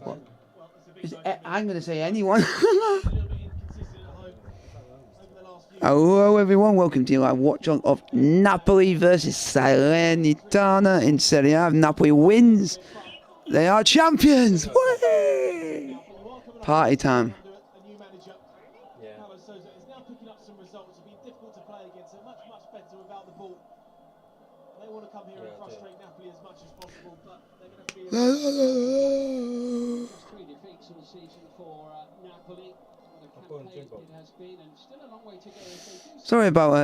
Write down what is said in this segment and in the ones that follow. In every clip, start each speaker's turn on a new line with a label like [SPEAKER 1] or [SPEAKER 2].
[SPEAKER 1] What? I'm going to say anyone. Hello everyone, welcome to your watch on of Napoli versus Salernitana in Serie A. Napoli wins. They are champions. Whee! Party time.
[SPEAKER 2] They want to come here and frustrate Napoli as much as possible, but they're going to be just 3 defeats all season for Napoli. What a campaign it has been, and still a long way to go.
[SPEAKER 1] Sorry about I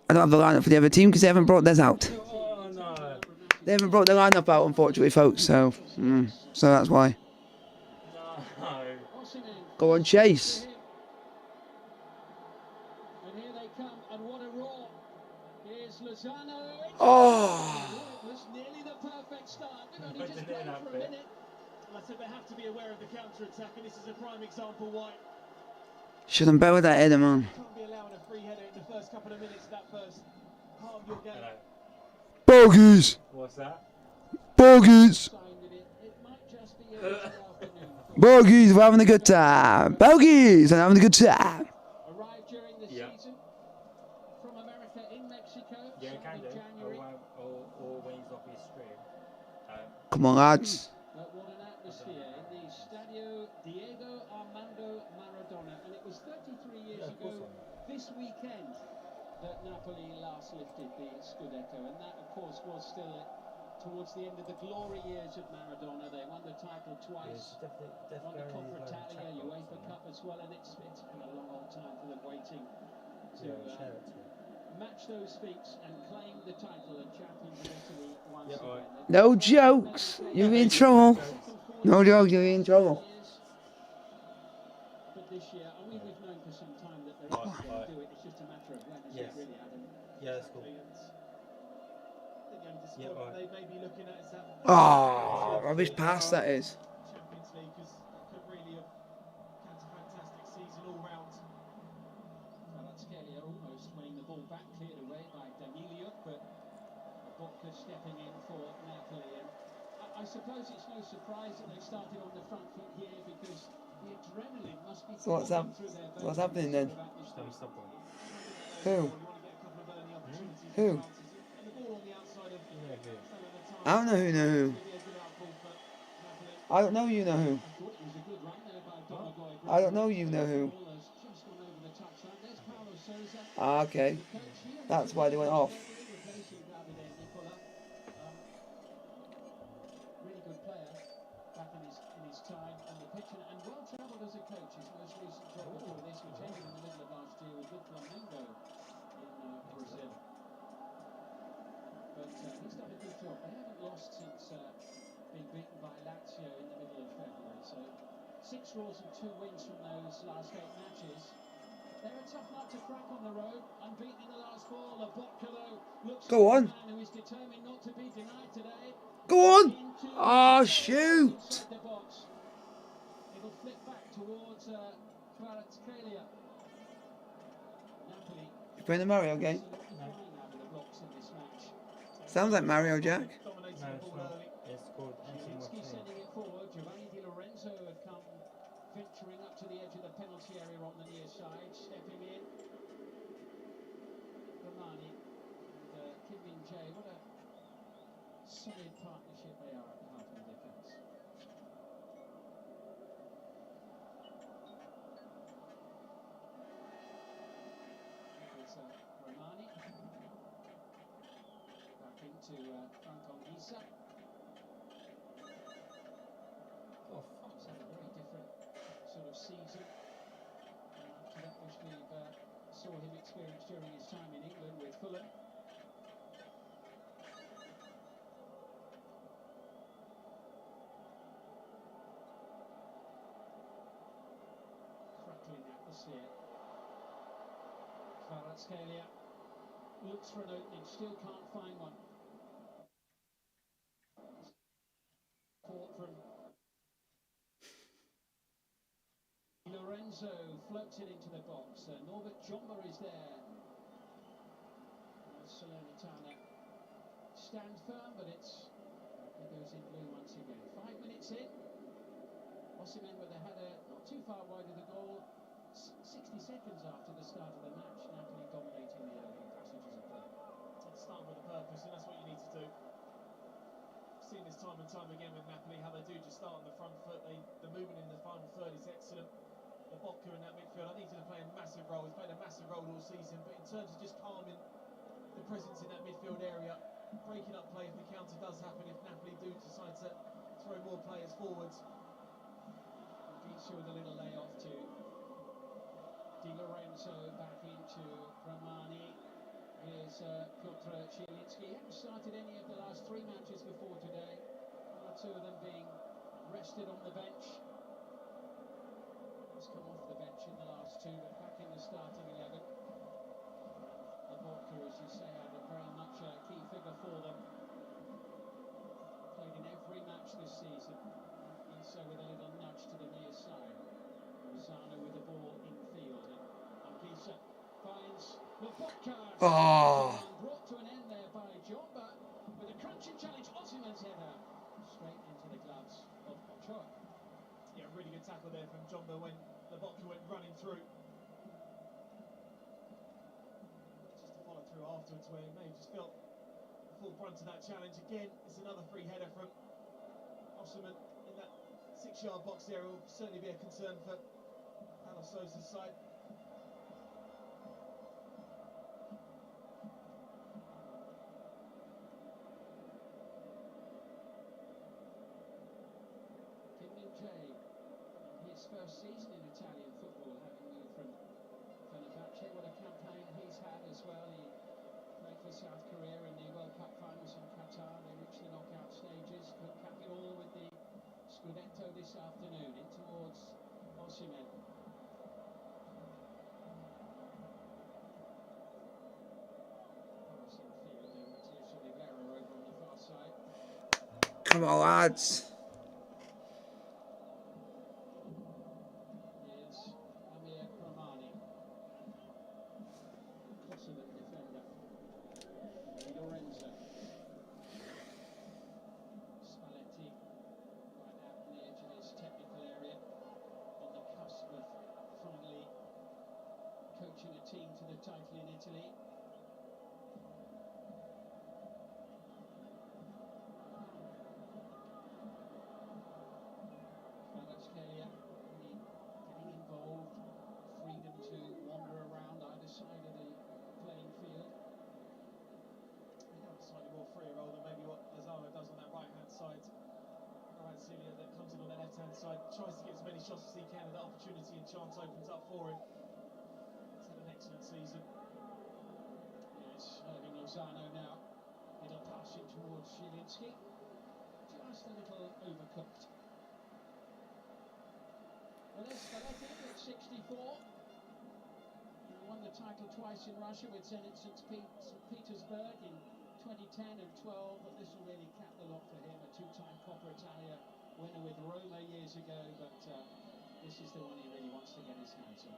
[SPEAKER 1] don't have the lineup for the other team because they haven't brought theirs out.
[SPEAKER 3] Oh no!
[SPEAKER 1] They haven't brought the lineup out, unfortunately, folks. So that's why.
[SPEAKER 3] No.
[SPEAKER 1] Go on, Chase.
[SPEAKER 2] And here they come, and what a roar! Here's Lozano.
[SPEAKER 1] Oh!
[SPEAKER 2] It was nearly the perfect start. They've only just played for a minute. I said they have to be aware of the counter-attack, and this is a prime example why.
[SPEAKER 1] Should have bet with that header, man.
[SPEAKER 2] Can't be allowing a free header in the first couple of minutes of that first part of your game.
[SPEAKER 1] Bogies!
[SPEAKER 3] What's that?
[SPEAKER 1] Bogies!
[SPEAKER 2] It might just be a afternoon.
[SPEAKER 1] Bogies, we're having a good time. Bogies, I'm having a good time.
[SPEAKER 2] Arrived during the season from America in Mexico.
[SPEAKER 3] Yeah, kind of.
[SPEAKER 2] January.
[SPEAKER 3] Or when he's off his stream.
[SPEAKER 1] Come on, lads.
[SPEAKER 2] But what an atmosphere in the Stadio Diego Armando Maradona. And it was 33 years ago this weekend that Napoli last lifted the Scudetto. And that, of course, was still towards the end of the glory years of Maradona. They won the title twice. Won the Coppa Italia, UEFA Cup as well. And it's been a long old time for them waiting to match those feats and claim the title of champions of Italy once again.
[SPEAKER 1] No jokes. You're in trouble. No jokes, you're in trouble.
[SPEAKER 2] But this year, I mean, we've known for some time that they're going to do it. It's just a matter of when, isn't it, really, Adam?
[SPEAKER 3] Yeah, that's cool.
[SPEAKER 2] They may be looking at is that.
[SPEAKER 1] Oh, rubbish pass that is.
[SPEAKER 2] Champions League, because could really have had a fantastic season all round. Kvaratskhelia almost winning the ball back, cleared away by Daniliuk, but Botka stepping in for Napoli. And I suppose it's no surprise that they started on the front foot here, because the adrenaline must be
[SPEAKER 1] So what's happening then? Who? Who? I don't know who know who. I don't know you know who. I don't know you know who. Ah, okay. That's why they went off.
[SPEAKER 2] Really good player back in his time on the pitch, and well travelled as a coach. His most recent job before this, which ended in the middle of last year, was with Flamengo in Brazil. But he's done a good job. They haven't lost since being beaten by Lazio in the middle of February. So 6 draws and 2 wins from those last 8 matches. They're a tough nut to crack on the road. Unbeaten in the last 4. Botka looks
[SPEAKER 1] Go on.
[SPEAKER 2] like a man who is determined not to be denied today.
[SPEAKER 1] Go on. Oh, shoot.
[SPEAKER 2] The box. It'll flip back towards Kvaratskhelia. Napoli.
[SPEAKER 1] You playing the Mario game? Sounds like Mario, Jack.
[SPEAKER 3] It's called
[SPEAKER 2] sending it forward. Giovanni Di Lorenzo have come venturing up to the edge of the penalty area on the near side, stepping in. Romani and Kim Min-jae, what a solid partnership they are at the heart of the defence. There's Romani. Back into Franco Issa. He's had a very different sort of season to that which we saw him experience during his time in England with Fulham. Crackling atmosphere. Kvaratskhelia looks for an opening, still can't find one. Caught from Lorenzo, floats it into the box. Norbert Jomba is there. Salernitana stand firm, but it goes in blue once again. Osimhen with a header not too far wide of the goal. 60 seconds after the start of the match, Napoli dominating the early passages of play.
[SPEAKER 4] It's starting with a purpose, and that's what you need to do. Seen this time and time again with Napoli, how they do just start on the front foot. The movement in the final third is excellent. Lobotka in that midfield, I think he's going to play a massive role. He's played a massive role all season, but in terms of just calming the presence in that midfield area, breaking up play if the counter does happen, if Napoli do decide to throw more players forwards.
[SPEAKER 2] Beats with a little layoff to Di Lorenzo, back into Ramani. Here's Piotr Zielinski. He hasn't started any of the last 3 matches before today. 1 or 2 of them being rested on the bench. He's come off the bench in the last 2, but back in the starting 11. Lobotka, as you say, Adam, very much a key figure for them. Played in every match this season. And so with a little nudge to the near side. Lozano with the ball in field. And Anguissa finds Lobotka.
[SPEAKER 1] Oh.
[SPEAKER 2] Brought to an end there by Jomba with a crunching challenge. Osimhen's header straight into the gloves of Ochoa.
[SPEAKER 4] Yeah, really good tackle there from Jomba when Lobotka went running through. Just to follow through afterwards, where he may have just felt the full brunt of that challenge. Again, it's another free header from Osimhen in that 6-yard box there. Will certainly be a concern for Paulo Sousa's side.
[SPEAKER 2] His first season in Italian football, having moved from Fenerbahce. What a campaign he's had as well. He played for South Korea in the World Cup finals in Qatar. They reached the knockout stages. Could cap it all with the Scudetto this afternoon. In towards Osimhen. Crossing field there, Matthias Oliveira over on the far side.
[SPEAKER 1] Come on, lads.
[SPEAKER 2] Coaching a team to the title in Italy. Kvaratskhelia getting involved, freedom to wander around either side of the playing field.
[SPEAKER 4] He does a slightly more freer role than maybe what Lozano does on that right-hand side. Kvaratskhelia that comes in on the left-hand side, tries to get as many shots as he can, and that opportunity and chance opens up for him. Excellent season.
[SPEAKER 2] Yes, Irving Lozano now. Little pass in towards Zielinski. Just a little overcooked. Well, there's Spalletti at 64. He won the title twice in Russia with Zenit St. Petersburg in 2010 and 12, but this will really cap the lot for him. A 2-time Coppa Italia winner with Roma years ago, but this is the one he really wants to get his hands on.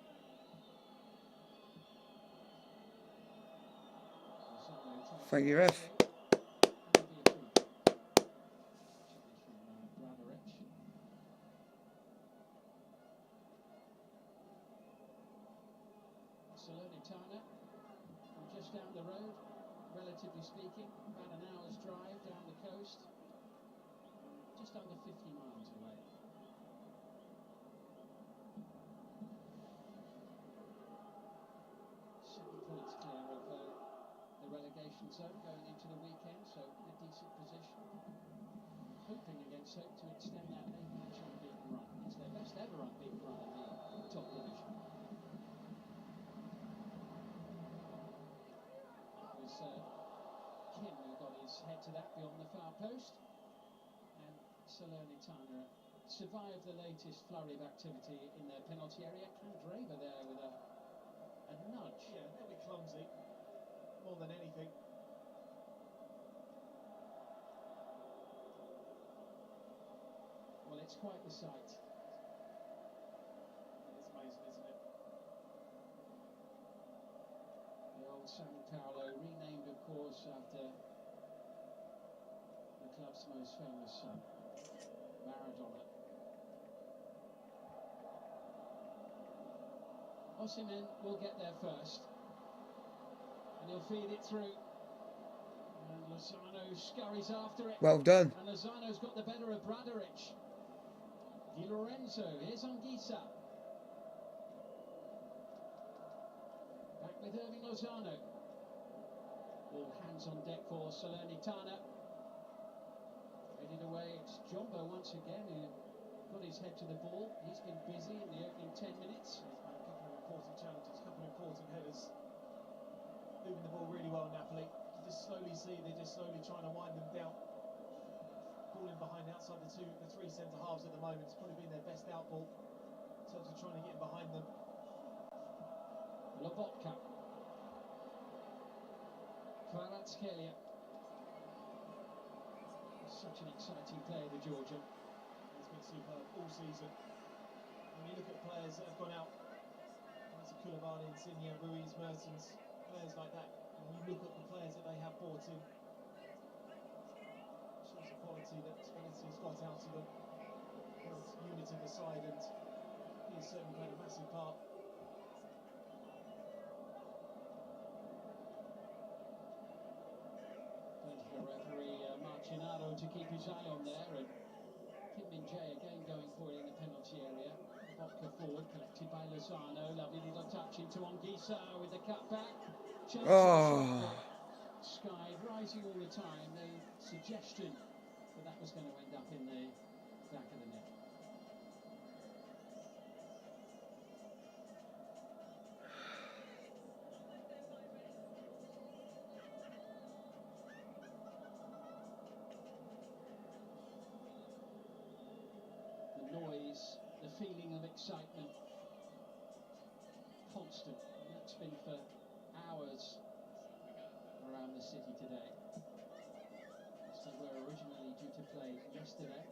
[SPEAKER 1] Thank you, ref.
[SPEAKER 2] Salernitana, just down the road, relatively speaking, about an hour's drive down the coast, just under 50 miles away. 7 points clear of the relegation zone going into the weekend, so in a decent position. Hoping against hope to extend that 8-match unbeaten run. It's their best ever unbeaten run in the top division. It was Kim who got his head to that beyond the far post, and Salernitana survived the latest flurry of activity in their penalty area. Candreva there with a nudge.
[SPEAKER 4] Yeah, a little bit clumsy, more than anything.
[SPEAKER 2] Well, it's quite the sight.
[SPEAKER 4] It's amazing, isn't it?
[SPEAKER 2] The old San Paolo, renamed, of course, after the club's most famous son, Maradona. Osimhen will get there first. And he'll feed it through. And Lozano scurries after it.
[SPEAKER 1] Well done.
[SPEAKER 2] And Lozano's got the better of Bradaric. Di Lorenzo, here's Anguissa. Back with Irving Lozano. All hands on deck for Salernitana. Headed away, it's Jumbo once again who got his head to the ball. He's been busy in the opening 10 minutes.
[SPEAKER 4] He's made a couple of important challenges, a couple of important headers. Moving the ball really well, Napoli. You just slowly see they're just slowly trying to wind them down. Balling behind outside the three centre halves at the moment. It's probably been their best out ball in terms of trying to get behind them.
[SPEAKER 2] Lobotka. Kvaratskhelia. Such an exciting player, the Georgian.
[SPEAKER 4] He's been superb all season. When you look at players that have gone out, like Koulibaly, Insigne, Ruiz, Mertens, players like that, and you look at the players that they have brought in, shows the quality that Spalletti's got out of them. Unit of the side, and he has certainly played a massive part.
[SPEAKER 2] The referee Marcinaro to keep his eye on there, and Kim Min-jae again going for it in the penalty area. Vodka forward, collected by Lozano. Lovely little touch into Anguissa with the cutback. Sky rising all the time. No suggestion that that was going to end up in the back of the net. Noise, the feeling of excitement, constant. And that's been for hours around the city today. As they were originally due to play yesterday.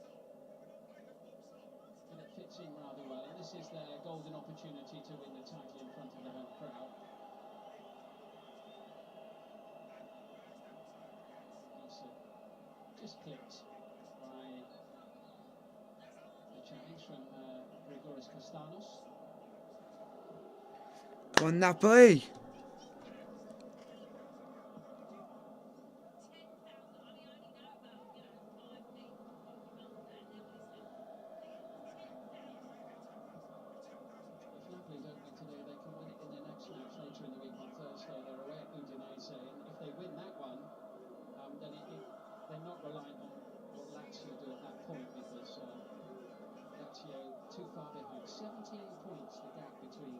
[SPEAKER 2] But it fits in rather well, and this is their golden opportunity to win the title in front of the home crowd. Just clipped by challenge from Grigoris Costanos.
[SPEAKER 1] Come on, Napoli.
[SPEAKER 2] If Napoli don't win today, they can win it in their next match later in the week on Thursday. They're away at Udinese, and if they win that one, then they're not reliant on what Lazio do at that point, because Lazio too far behind. 17 points the gap between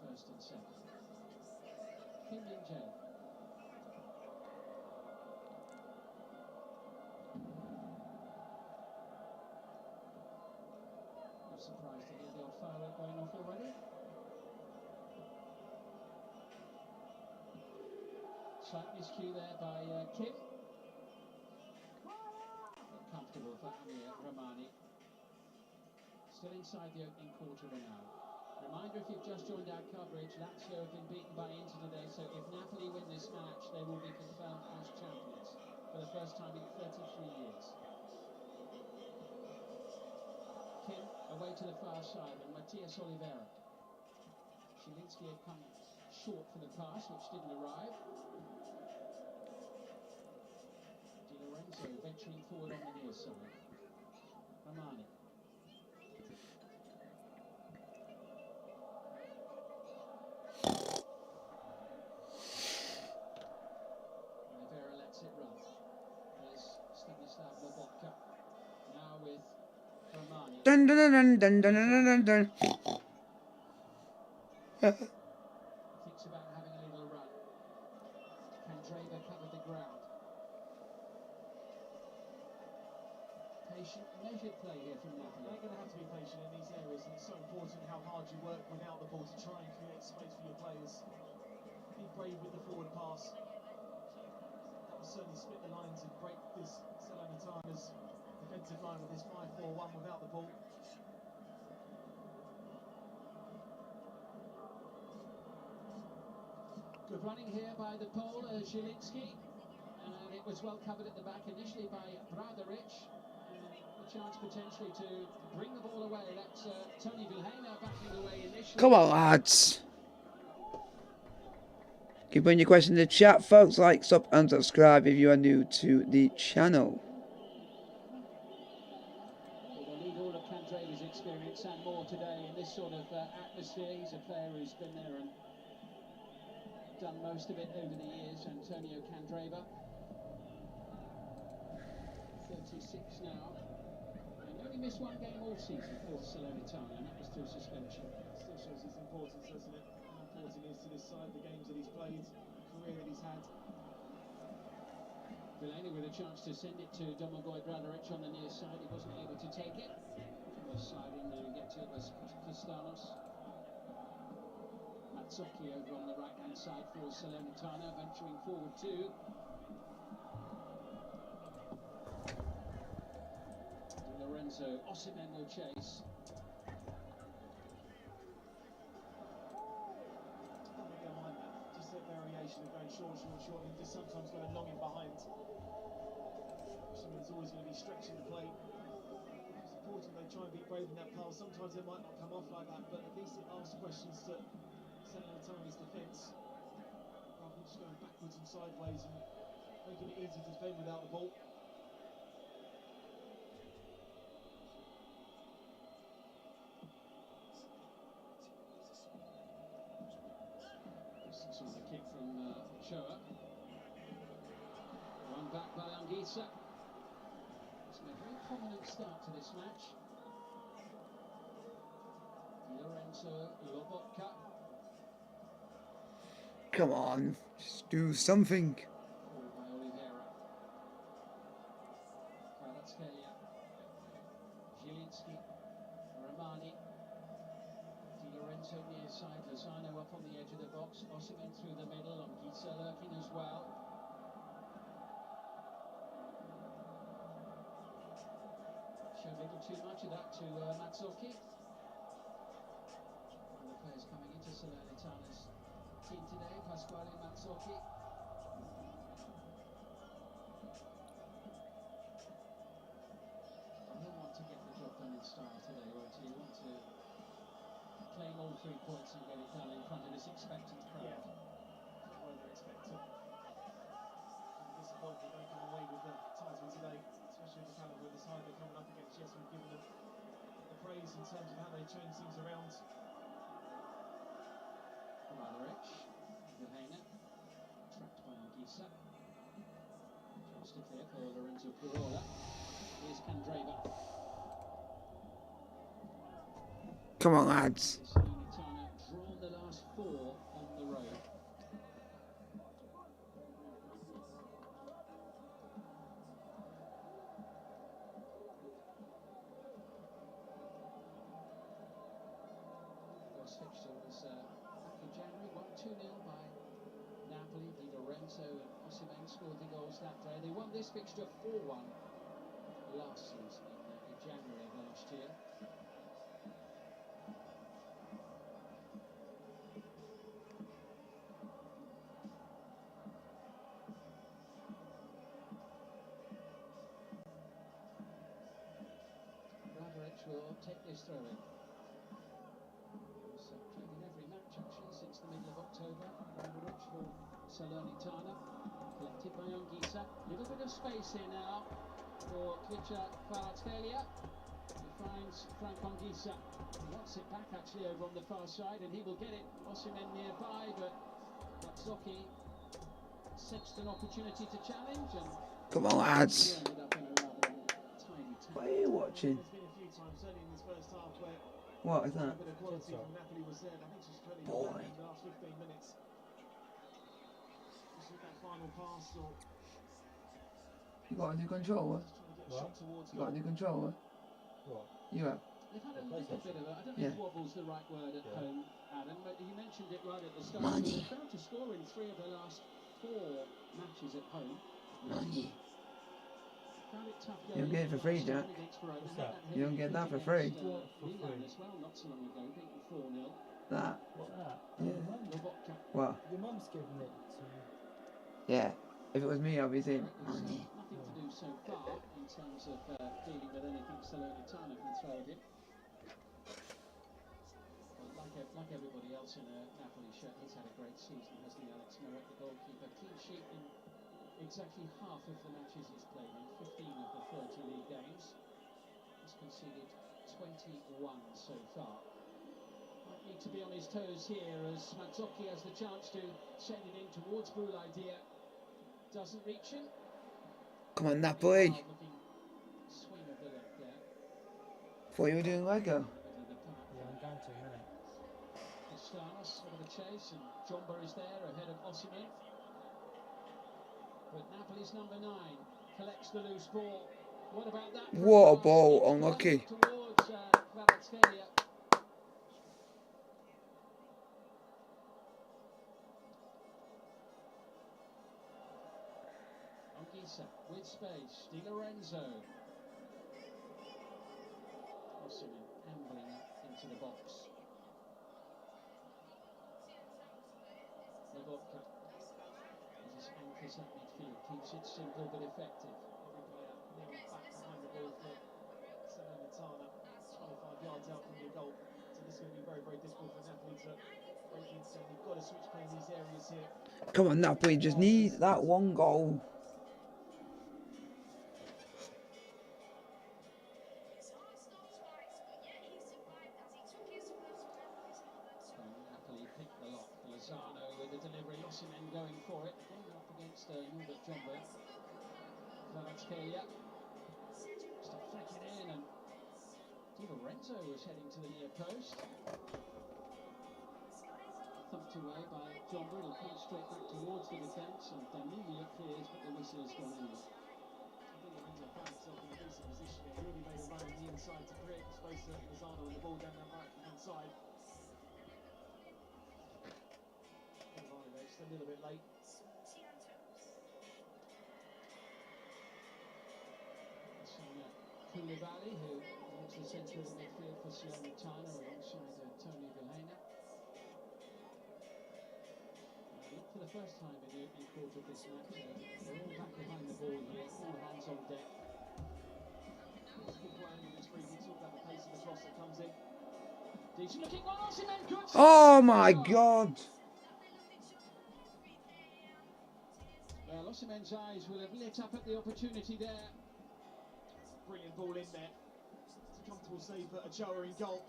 [SPEAKER 2] first and second. Kim Min-jae. I'm surprised to hear the old firework going off already. Slight miscue there by Kim. Comfortable for Amir Romani. Still inside the opening quarter now. Reminder, if you've just joined our coverage, Lazio have been beaten by Inter today, so if Napoli win this match, they will be confirmed as champions for the first time in 33 years. Kim away to the far side, and Matias Oliveira. Zielinski had come short for the pass, which didn't arrive. Di Lorenzo venturing forward on the near side. Romani. Oliveira lets it run. There's Stanislav Lobotka. Now with Romani.
[SPEAKER 1] Dun dun dun dun dun dun dun dun.
[SPEAKER 2] Thinks about having a little run. Candreva covered the ground. Patient, measured play here from Napoli.
[SPEAKER 4] They're going to have to be patient in these areas, and it's so important how hard you work without the ball to try and create space for your players. Be brave with the forward pass. That will certainly split the lines and break this Salernitana's defensive line with this 5-4-1 without the ball.
[SPEAKER 2] Good running here by the Pole, Zielinski. And it was well covered at the back initially by Bradaric. Which chance potentially to bring the ball away. That's Tony Vilhena backing away initially.
[SPEAKER 1] Come on, lads. Keep putting your questions in the chat, folks. Like, sub, and subscribe if you are new to the channel.
[SPEAKER 2] We'll need all of Candreva's experience and more today in this sort of atmosphere. He's a player who's been there and done most of it over the years. Antonio Candreva, 36 now. And he only missed one game all season for Salernitana, and that was through suspension.
[SPEAKER 4] Still shows his importance, doesn't it? How important he is to this side, the games that he's played, the career that he's had.
[SPEAKER 2] Vilhena with a chance to send it to Domagoj Radaric on the near side. He wasn't able to take it. He was sliding and get to it was Costanos. Mazzocchi over on the right-hand side for Salernitana, venturing forward too. Lorenzo Osimhen will chase.
[SPEAKER 4] I think I mind that. Just that variation of going short, and just sometimes going long in behind. Someone's always going to be stretching the plate. It's important they try and be brave in that pass. Sometimes they might not come off like that, but at least it asks questions to Salernitana's defence. Rather than just going backwards and sideways and making it easy to defend without the ball.
[SPEAKER 2] This is the kick from Shoa. One back by Anguissa. It's been a very prominent start to this match. Lorenzo Lobotka.
[SPEAKER 1] Come on, just do something.
[SPEAKER 2] Forward by Oliveira. Kvaratskhelia. Zielinski. Romani. Di Lorenzo near side. Lozano up on the edge of the box. Osimhen through the middle. Anguissa lurking as well. Showed a little too much of that to Mazzocchi. One of the players coming into Salernitana's team today, Pasquale Mazzocchi. He'll want to get the job done in style today, won't he? He'll want to claim all 3 points and get it done in front of this expectant crowd.
[SPEAKER 4] Yeah. Not what they're expecting. I'm disappointed they don't come away with the title today, especially the calibre of the side they're coming up against. Yes, we've given them the praise in terms of how they change things around.
[SPEAKER 2] Radaric, Vilhena, trapped by Anguissa. Chance to clear for Lorenzo Pirola. Here's Candreva.
[SPEAKER 1] Come on, lads.
[SPEAKER 2] Salernitana drawn the last 4 on the road. First fixture was back in January, won 2-0 by Napoli. Di Lorenzo and Osimhen scored the goals that day. They won this fixture 4-1 last season in January of last year. Radaric will take this throw in. He's played in every match actually since the middle of October. Radaric for Salernitana. Collected by Anguissa. Little bit of space here now for clincher Kvaratskhelia. He finds Frank Anguissa. He wants it back actually over on the far side and he will get it. Osimhen nearby, but Mazzocchi sensed an opportunity to challenge and
[SPEAKER 1] Come on, lads.
[SPEAKER 2] ended up in a rather tiny
[SPEAKER 1] What are you watching?
[SPEAKER 4] There's been a few times, certainly in this first half, where
[SPEAKER 1] What is
[SPEAKER 4] a
[SPEAKER 1] that?
[SPEAKER 4] bit of quality from Napoli was there. I think she's clearly
[SPEAKER 1] Boy.
[SPEAKER 4] got that in the last 15 minutes. Just with that final pass or
[SPEAKER 1] You got a new controller?
[SPEAKER 4] just trying to get a
[SPEAKER 3] What?
[SPEAKER 4] shot towards
[SPEAKER 1] You got a
[SPEAKER 4] goal.
[SPEAKER 1] new controller?
[SPEAKER 3] What?
[SPEAKER 1] You have?
[SPEAKER 2] They've had a little bit of a, I don't know
[SPEAKER 1] Yeah.
[SPEAKER 2] if wobble's the right word at
[SPEAKER 3] Yeah.
[SPEAKER 2] home, Adam, but you mentioned it right at the start.
[SPEAKER 1] Money.
[SPEAKER 2] So they failed to score in 3 of the last 4 matches at home.
[SPEAKER 1] Money.
[SPEAKER 2] Found it tough
[SPEAKER 1] You
[SPEAKER 2] going
[SPEAKER 1] don't get it for free,
[SPEAKER 2] last time
[SPEAKER 1] Jack.
[SPEAKER 2] against Verona.
[SPEAKER 3] What's
[SPEAKER 2] Had
[SPEAKER 3] that?
[SPEAKER 2] heavy
[SPEAKER 1] You don't get that
[SPEAKER 2] defeat
[SPEAKER 1] for free.
[SPEAKER 2] against,
[SPEAKER 3] What for
[SPEAKER 2] Milan
[SPEAKER 3] free?
[SPEAKER 2] as well, not so long ago, beaten 4-0.
[SPEAKER 1] That?
[SPEAKER 3] What that?
[SPEAKER 1] Yeah.
[SPEAKER 3] Your mum?
[SPEAKER 2] Lobotka.
[SPEAKER 1] What?
[SPEAKER 3] Your mum's giving it to you.
[SPEAKER 1] Yeah. If it was me, I'd be saying,
[SPEAKER 2] There's
[SPEAKER 1] money.
[SPEAKER 2] nothing nothing to do so far in terms of dealing with anything Salernitana can throw at him. Well, like everybody else in a Napoli shirt, he's had a great season, hasn't he, Alex Merritt, the goalkeeper? Clean sheet in exactly half of the matches he's played in, 15 of the 30 league games. He's conceded 21 so far. Might need to be on his toes here as Mazzocchi has the chance to send it in towards Boulaïdia. Doesn't reach him.
[SPEAKER 1] Come on, Napoli.
[SPEAKER 2] Looking swing of the leg there.
[SPEAKER 1] Thought you were doing Lego.
[SPEAKER 2] Middle of the park.
[SPEAKER 3] Yeah, I'm going to in a minute.
[SPEAKER 2] Castanos over the chase, and Jomba is there ahead of Osimhen. But Napoli's number 9 collects the loose ball. What about that?
[SPEAKER 1] What a ball, unlucky.
[SPEAKER 2] Towards Kvaratskhelia. Anguissa with space. Di Lorenzo. Osimhen ambling up into the box. Lobotka. He just anchors that midfield, keeps it simple but effective.
[SPEAKER 4] Every player now back behind the ball for Salernitana, 25 yards out from your goal. So this is going to be very, very difficult for Napoli to break into. You've got to switch play in these areas here.
[SPEAKER 1] Come on, Napoli. Just need that one goal.
[SPEAKER 2] Napoli pick the lock. Lozano with the delivery. Osimhen going for it. Going up against Norbert Jomba. Kvaratskhelia. Just to flick it in, and Di Lorenzo was heading to the near post. Thumped away by Jomba. It'll come straight back towards the defence, and Danilo clears, but the whistle has gone in.
[SPEAKER 4] I think Lorenzo found himself in a decent position here. He really made a run on the inside to create the space for Lozano and the ball down that right-hand side. Just a little bit late.
[SPEAKER 2] Koulibaly, who walks the centre of the midfield for Salernitana alongside Tony Vilhena. Not for the first time in the opening quarter of this match. They're all back behind the ball here, all hands on deck.
[SPEAKER 4] It's a good play on this free. We talk about the pace of the cross that comes in.
[SPEAKER 2] Decent looking one, Osimhen, good.
[SPEAKER 1] Oh my God.
[SPEAKER 2] Well, Osimhen's eyes will have lit up at the opportunity there.
[SPEAKER 4] Brilliant ball in there. It's a comfortable save for Ochoa in goal.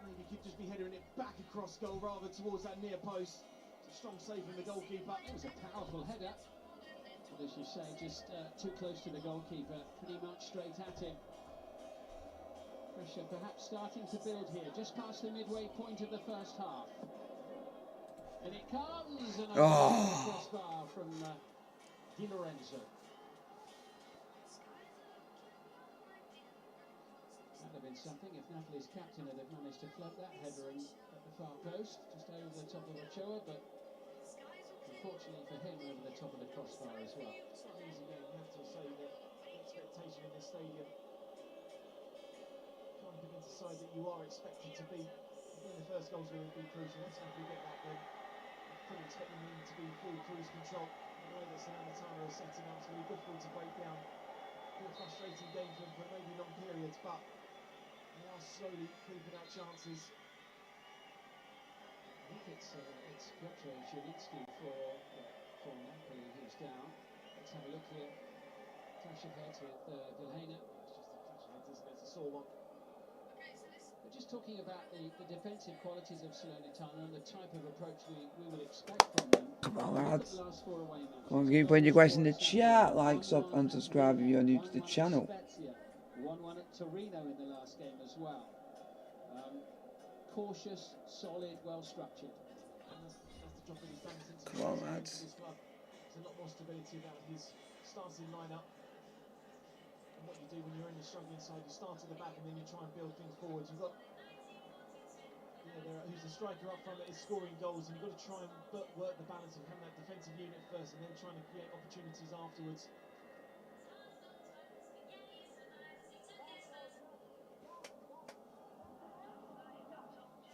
[SPEAKER 4] Maybe could just be heading it back across goal rather towards that near post. It's a strong save from the goalkeeper.
[SPEAKER 2] It was a powerful header. But as you say, just too close to the goalkeeper, pretty much straight at him. Pressure perhaps starting to build here, just past the midway point of the first half. And it comes, and a crossbar from Di Lorenzo. That would have been something if Napoli's captain had managed to float that header in at the far post, just over the top of Ochoa, but unfortunately for him, over the top of the crossbar as well.
[SPEAKER 4] It's not an easy game, you have to say that the expectation in this stadium, going up against a side that you are expected to beat. Again, the first goals will be crucial. Let's hope we get that then. Fully expecting them to be full cruise control. The way that Salernitana are setting up, it's going to be difficult to break down. Been a frustrating game for them for maybe long periods, but they are slowly creeping out chances.
[SPEAKER 2] I think it's Piotr Zielinski for Napoli who's down. Let's have a look here. Clash of heads with Vilhena.
[SPEAKER 4] It's just a clash of heads, isn't it? It's a sore one.
[SPEAKER 2] We're just talking about the defensive qualities of Salernitana and the type of approach we would expect from them.
[SPEAKER 1] Come on, lads.
[SPEAKER 2] The last 4 away matches.
[SPEAKER 1] Come on, keep putting your questions in the chat. Like, sub, and subscribe if you're new to the channel.
[SPEAKER 2] 1-1 at Torino in the last game as well. Cautious, solid, well structured.
[SPEAKER 4] And that's the job that he's done since
[SPEAKER 1] Come on, lads.
[SPEAKER 4] this club. There's a lot more stability about his starting lineup. And what you do when you're in the struggling side, you start at the back and then you try and build things forward. You've got who's the striker up front that is scoring goals, and you've got to try and work the balance of having that defensive unit first and then trying to create opportunities afterwards.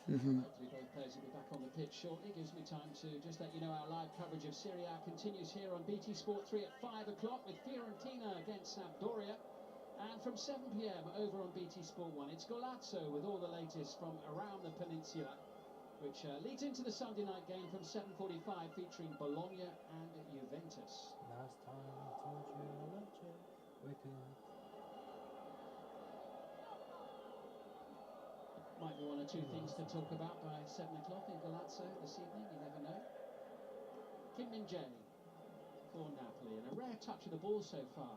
[SPEAKER 2] Hopefully both players will be back on the pitch shortly. Gives me time to just let you know our live coverage of Serie A continues here on BT Sport 3 at 5 o'clock with Fiorentina against Sampdoria. And from 7 p.m. over on BT Sport 1, it's Golazzo with all the latest from around the peninsula, which leads into the Sunday night game from 7:45 featuring Bologna and Juventus.
[SPEAKER 3] Last time I told you I loved you. We're good.
[SPEAKER 2] Might be one or two things to talk about by 7 o'clock in Golazzo this evening, you never know. Kim Min-jae for Napoli, and a rare touch of the ball so far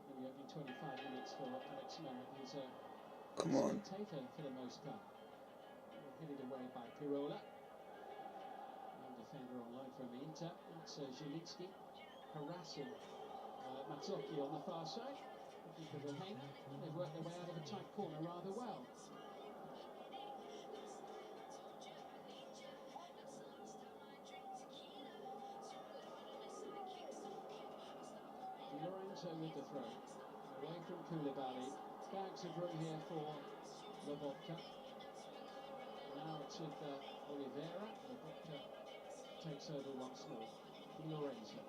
[SPEAKER 2] in the opening 25 minutes for Alex Merritt. He's a spectator for the most part. Headed away by Pirola. And defender on loan from Inter. That's Zielinski harassing Mazzocchi on the far side. Looking for the hang. They've worked their way out of a tight corner rather well. Lorenzo with the throw. Away from Koulibaly. Bags of room here for Lobotka. Now it's with Oliveira. Lobotka takes over once more. Lorenzo.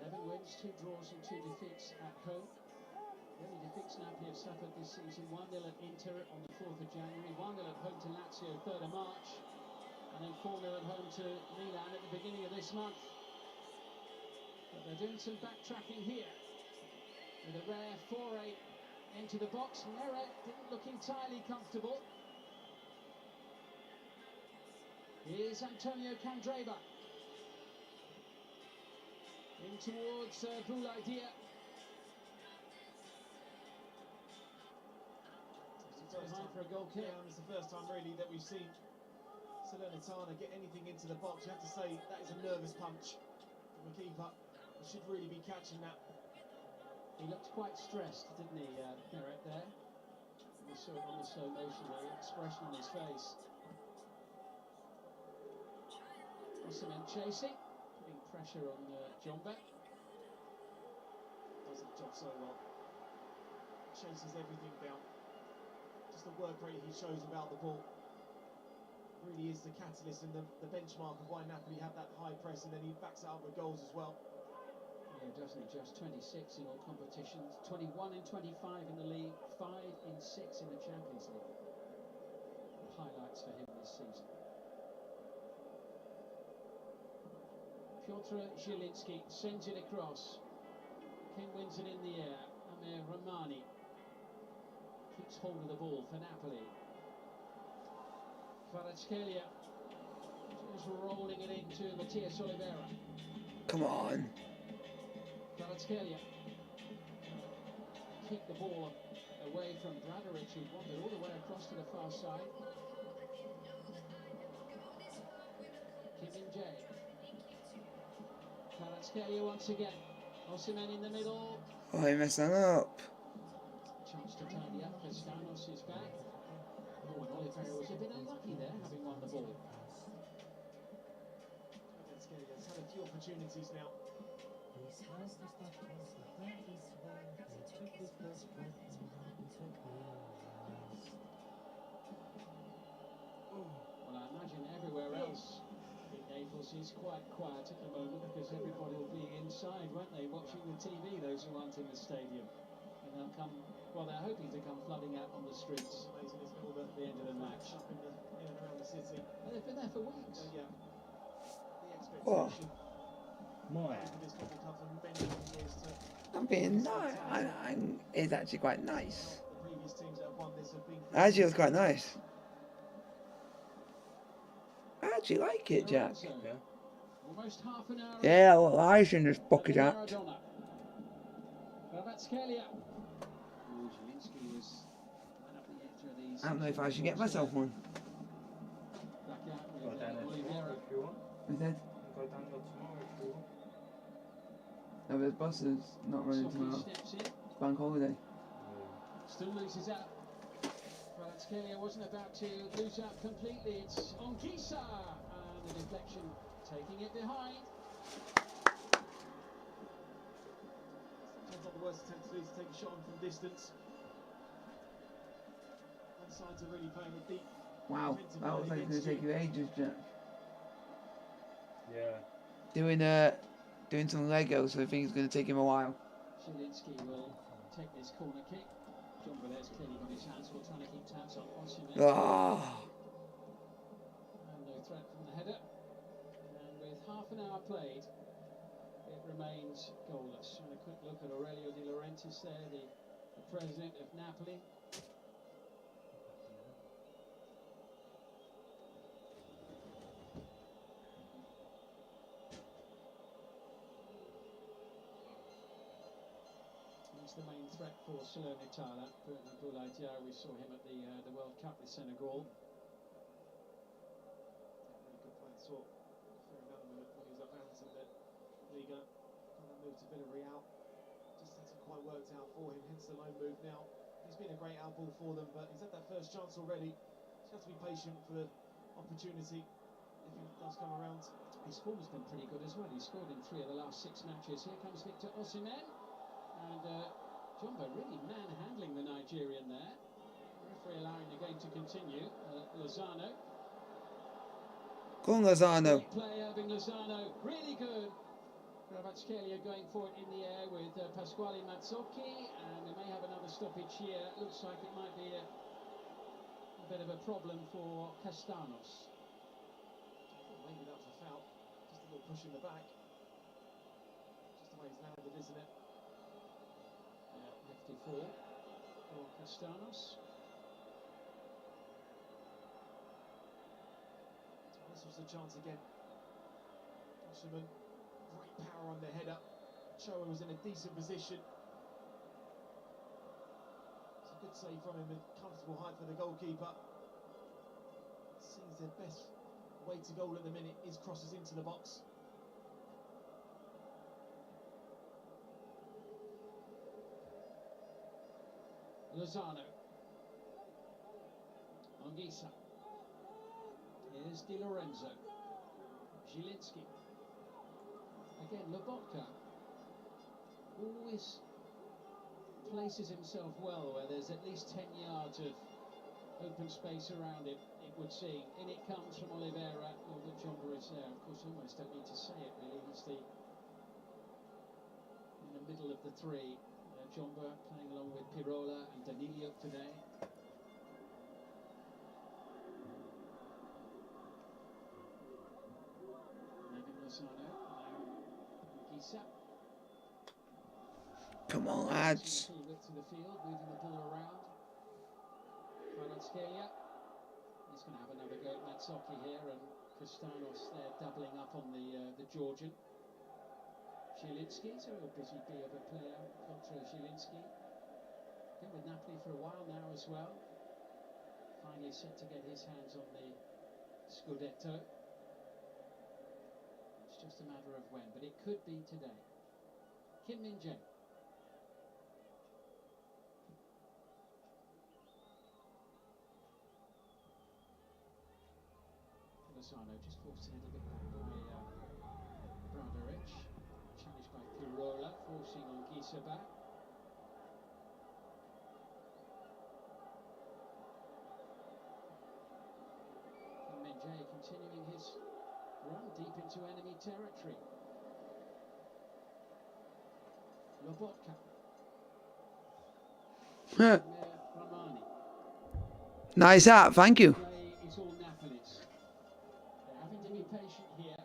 [SPEAKER 2] 11 wins, 2 draws and 2 defeats at home. The only defeats Napoli have suffered this season: 1-0 at Inter on the 4th of January, 1-0 at home to Lazio 3rd of March, and then 4-0 at home to Milan at the beginning of this month. But they're doing some backtracking here with a rare foray into the box. Merritt didn't look entirely comfortable. Here's Antonio Candreva in towards Boulaïdia. For a goal kick.
[SPEAKER 4] It's the first time really that we've seen Salernitana get anything into the box. You have to say that is a nervous punch from a keeper. He should really be catching that.
[SPEAKER 2] He looked quite stressed, didn't he, Merritt there? We saw it on the slow motion, the expression on his face. Osimhen chasing, putting pressure on Jombe.
[SPEAKER 4] Does the job so well. Chases everything down. Just the work rate he shows about the ball really is the catalyst and the benchmark of why Napoli have that high press, and then he backs it up with goals as well.
[SPEAKER 2] Yeah, doesn't he? Just 26 in all competitions, 21 in 25 in the league, 5 in 6 in the Champions League. The highlights for him this season. Piotr Zielinski sends it across. King wins it in the air. Amir Romani keeps hold of the ball for Napoli. Kvaratskhelia just rolling it into Matias Oliveira.
[SPEAKER 1] Come on.
[SPEAKER 2] Kvaratskhelia keep the ball away from Bradaric, who wandered all the way across to the far side. Kim Min-jae. Kvaratskhelia once again. Osimhen in the middle.
[SPEAKER 1] Oh, he messed that up.
[SPEAKER 2] Chance to tidy up. Castanos is back. Oh, and Oliveira was a bit unlucky there, having won the ball.
[SPEAKER 4] He's had a few opportunities now.
[SPEAKER 2] Well, I imagine everywhere else in Naples is quite quiet at the moment, because everybody will be inside, won't they, watching the TV, those who aren't in the stadium. And they'll come, well, they're hoping to come flooding out on the streets
[SPEAKER 4] Amazing, isn't it, all the
[SPEAKER 2] at the end of the match.
[SPEAKER 4] up in and around the city.
[SPEAKER 2] Well, they've been there for weeks.
[SPEAKER 4] Yeah. The
[SPEAKER 1] What?
[SPEAKER 4] expectation
[SPEAKER 3] More.
[SPEAKER 4] for this football club from many years to
[SPEAKER 1] I'm being nice. It's actually quite nice.
[SPEAKER 4] the previous teams that have won this have been.
[SPEAKER 1] Actually, it was quite nice. I actually like it, Jack.
[SPEAKER 2] Lorenzo, almost half an hour.
[SPEAKER 1] Yeah, well, I should just bucket out.
[SPEAKER 2] Maradona. Kvaratskhelia. Oh, Zielinski was right up the edge of these.
[SPEAKER 1] I don't know if I should get myself one.
[SPEAKER 2] Back out
[SPEAKER 3] Go
[SPEAKER 2] with
[SPEAKER 3] down there tomorrow
[SPEAKER 2] Oliveira.
[SPEAKER 3] if you want.
[SPEAKER 1] I said,
[SPEAKER 3] Go down there tomorrow if you want.
[SPEAKER 1] no, the bus is not running
[SPEAKER 2] Soccer
[SPEAKER 1] tomorrow.
[SPEAKER 2] steps in,
[SPEAKER 1] It's bank holiday.
[SPEAKER 2] still loses out. Kvaratskhelia wasn't about to lose out completely. It's on Kisa, and the deflection taking it behind.
[SPEAKER 4] Sounds like the worst attempt to do is take a shot on from distance. Both sides are really playing a deep.
[SPEAKER 1] Wow, that looks like it's going to take you ages, Jack.
[SPEAKER 3] Yeah.
[SPEAKER 1] Doing some Legos, so I think it's going to take him a while.
[SPEAKER 2] Zielinski will take this corner kick. John Bellaire's clearly got his hands full trying to keep tabs on Osimhen.
[SPEAKER 1] Ah.
[SPEAKER 2] And no threat from the header. And with half an hour played, it remains goalless. And a quick look at Aurelio De Laurentiis there, the president of Napoli. He's the main threat for Salernitana. Boulaye Dia, we saw him at the World Cup with Senegal.
[SPEAKER 4] Really good play. Saw Ferdinand when he was at Vans in the Liga. Got that move to Villarreal. Just hasn't quite worked out for him, hence the loan move now. He's been a great outball for them, but he's had that first chance already. Just have to be patient for the opportunity if it does come around.
[SPEAKER 2] His form has been pretty good as well. He scored in 3 of the last 6 matches. Here comes Victor Osimhen. And Jumbo really manhandling the Nigerian there. Referee allowing the game to continue. Lozano.
[SPEAKER 1] Go on, Lozano.
[SPEAKER 2] Great play, Irving Lozano. Really good. Kvaratskhelia going for it in the air with Pasquale Mazzocchi. And we may have another stoppage here. Looks like it might be a bit of a problem for Castanos.
[SPEAKER 4] Maybe that was a foul. Just a little push in the back. Just the way he's landed, isn't it?
[SPEAKER 2] Hefty fall for Castanos.
[SPEAKER 4] This was the chance again. Osimhen, great power on the header. Showa was in a decent position. It's a good save from him with comfortable height for the goalkeeper. Seems their best way to goal at the minute is crosses into the box.
[SPEAKER 2] Lozano. Anguissa. Here's Di Lorenzo. Zielinski. Again, Lobotka always places himself well where there's at least 10 yards of open space around it, it would seem. In it comes from Oliveira. Oh, but Jumbo is there. Of course, almost don't need to say it, really. He's in the middle of the 3. Jumbo playing along with Pirola and Danilo today. Lozano, Anguissa.
[SPEAKER 1] Come on, lads.
[SPEAKER 2] Full width to the field, moving the ball around. Kvaratskhelia. He's going to have another go at Mazzocchi here, and Castanos there doubling up on the Georgian. Zielinski, so a busy bee of a player, Piotr Zielinski. Been with Napoli for a while now as well. Finally set to get his hands on the Scudetto. It's just a matter of when, but it could be today. Kim Min-jae. Lozano just forced a little bit back by Bradaric. Challenged by Pirola, forcing Anguissa back. And Min-jae continuing his run deep into enemy territory. Lobotka. Ramani.
[SPEAKER 1] Nice hat, thank you.
[SPEAKER 2] Play is all Napoli's. They're having to be patient here.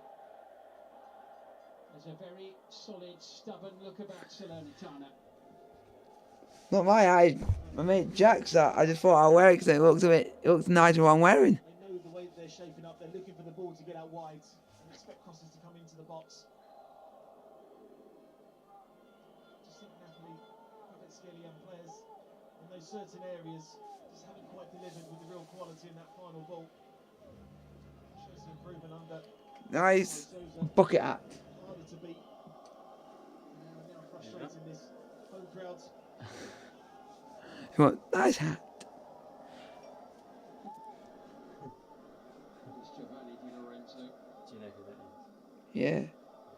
[SPEAKER 2] There's a very solid, stubborn look about Salernitana.
[SPEAKER 1] Not my eye. My mate Jack's that. I just thought I'd wear it because it looks nice what I'm wearing.
[SPEAKER 4] They know the way that they're shaping up. They're looking for the ball to get out wide and expect crosses to come into the box. Just think Napoli, Kvaratskhelia players in those certain areas just haven't quite delivered with the real quality in that final ball. Shows some improvement under
[SPEAKER 1] Nice bucket hat.
[SPEAKER 4] harder to beat. Now frustrating this home crowd.
[SPEAKER 1] Come on, nice hat.
[SPEAKER 2] It's Giovanni Di Lorenzo.
[SPEAKER 3] Do you know who that is?
[SPEAKER 1] Yeah.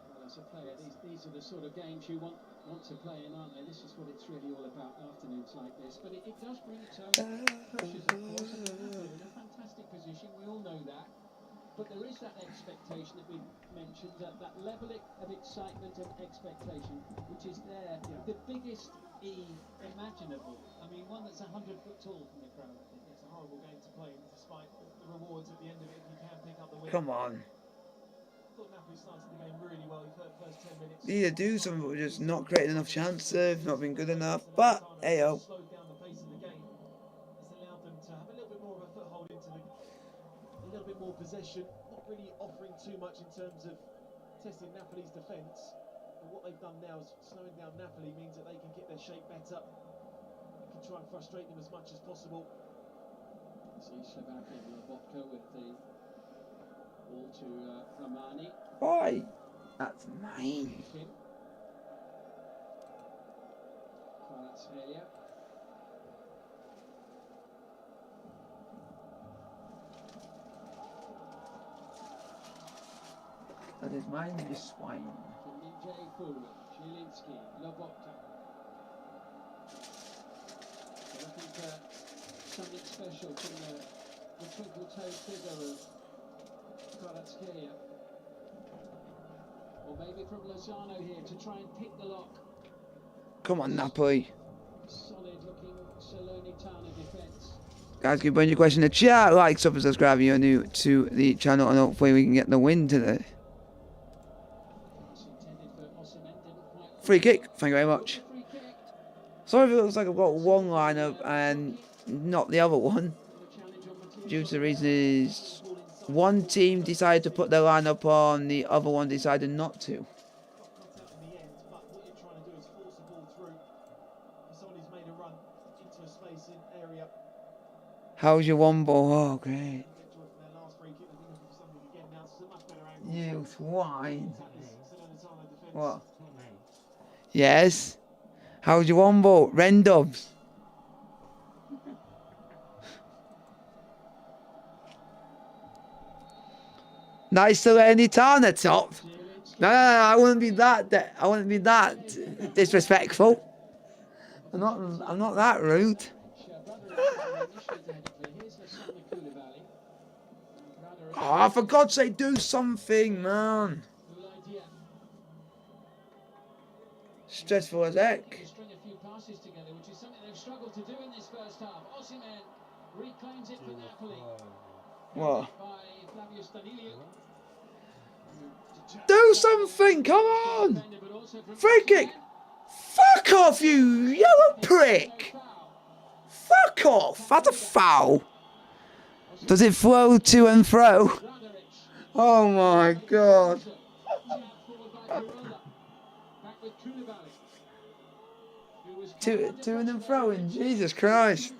[SPEAKER 2] Well, as a player, these are the sort of games you want want to play in, aren't they? This is what it's really all about, afternoons like this. But it does bring its own pressures, of course. And they're in a fantastic position, we all know that. But there is that expectation that we mentioned, that level of excitement and expectation, which is there, the biggest E imaginable. I mean, one that's 100 foot tall from the crowd, I think.
[SPEAKER 4] It's a horrible game to play, despite the rewards at the end of it if you can pick up the win.
[SPEAKER 1] Come on.
[SPEAKER 4] I thought Napoli started the game really well in the first 10 minutes.
[SPEAKER 1] Either do something, but we're just not creating enough chances, not being good enough. But, hey, oh.
[SPEAKER 4] Slowed down the pace of the game. It's allowed them to have a little bit more of a foothold into a little bit more possession, not really offering too much in terms of testing Napoli's defence. But what they've done now is slowing down Napoli means that they can get their shape better. They can try and frustrate them as much as possible.
[SPEAKER 2] See Slovakia Lobotka with the ball to Romani.
[SPEAKER 1] Why? That's mine.
[SPEAKER 2] Kvaratskhelia.
[SPEAKER 1] That is mine, you swine.
[SPEAKER 2] Kimmin-jae forward. Zielinski. Lobotka. Looking for something special from the twinkle-toed figure of Kvaratskhelia. Or maybe from Lozano here to try and pick the lock.
[SPEAKER 1] Come on, Napoli.
[SPEAKER 2] Solid-looking Salernitana defence.
[SPEAKER 1] Guys, keep putting your question in the chat. Like, sub, and subscribe if you're new to the channel, and hopefully we can get the win today. Free kick. Thank you very much. Sorry if it looks like I've got one lineup and not the other one. Due to the reason is one team decided to put their lineup on, the other one decided not to.
[SPEAKER 4] Got cut out in the end, but what you're trying to do is force the ball through for someone who's made a run into a space in area.
[SPEAKER 1] How's your one ball? Oh, great.
[SPEAKER 4] Get joy from their last free kick. They're looking for something again now. It's a much better angle.
[SPEAKER 1] You swine.
[SPEAKER 4] Attack this Salernitana defence.
[SPEAKER 1] What?
[SPEAKER 3] It's not me.
[SPEAKER 1] Yes. How's your one ball? Rendubs. Nice Salernitana top. No, I wouldn't be that. I wouldn't be that disrespectful. I'm not that rude. Oh, for God's sake, do something, man. Stressful as heck.
[SPEAKER 2] String a few passes together, which is something they've struggled to do in this first half. Osimhen reclaims it for Napoli.
[SPEAKER 1] What?
[SPEAKER 2] By Flavio Stanilio.
[SPEAKER 1] Do something, come on. Free kick. Fuck off, you yellow prick. Fuck off. That's a foul. Does it flow to and fro? Oh my God. To and fro, Jesus Christ.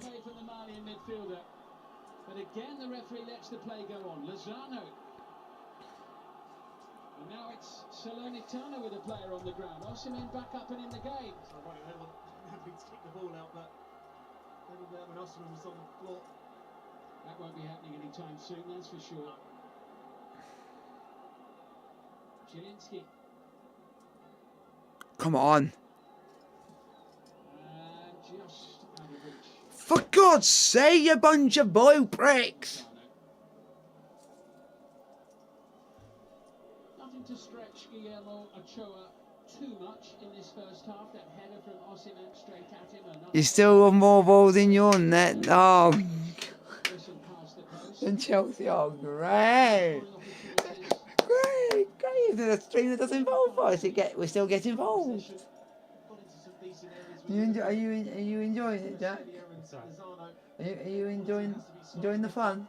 [SPEAKER 2] But again, the referee lets the play go on. Lozano. And now it's Salernitana with a player on the ground. Osimhen back up and in the game.
[SPEAKER 4] So I wanted Napoli to kick the ball out, but when Osimhen was on the floor.
[SPEAKER 2] That won't be happening anytime soon, that's for sure. Zielinski.
[SPEAKER 1] Come on.
[SPEAKER 2] Just out of reach.
[SPEAKER 1] For God's sake, you bunch of blue pricks.
[SPEAKER 2] Nothing to stretch Guillermo Ochoa too much in this first half. That header from Osimhen straight at him.
[SPEAKER 1] You still have more balls in your net. Oh, and Chelsea. Oh, great. Great. There's a stream that doesn't involve us. We still get involved. Are you enjoying it, Jack? Are you enjoying the fun?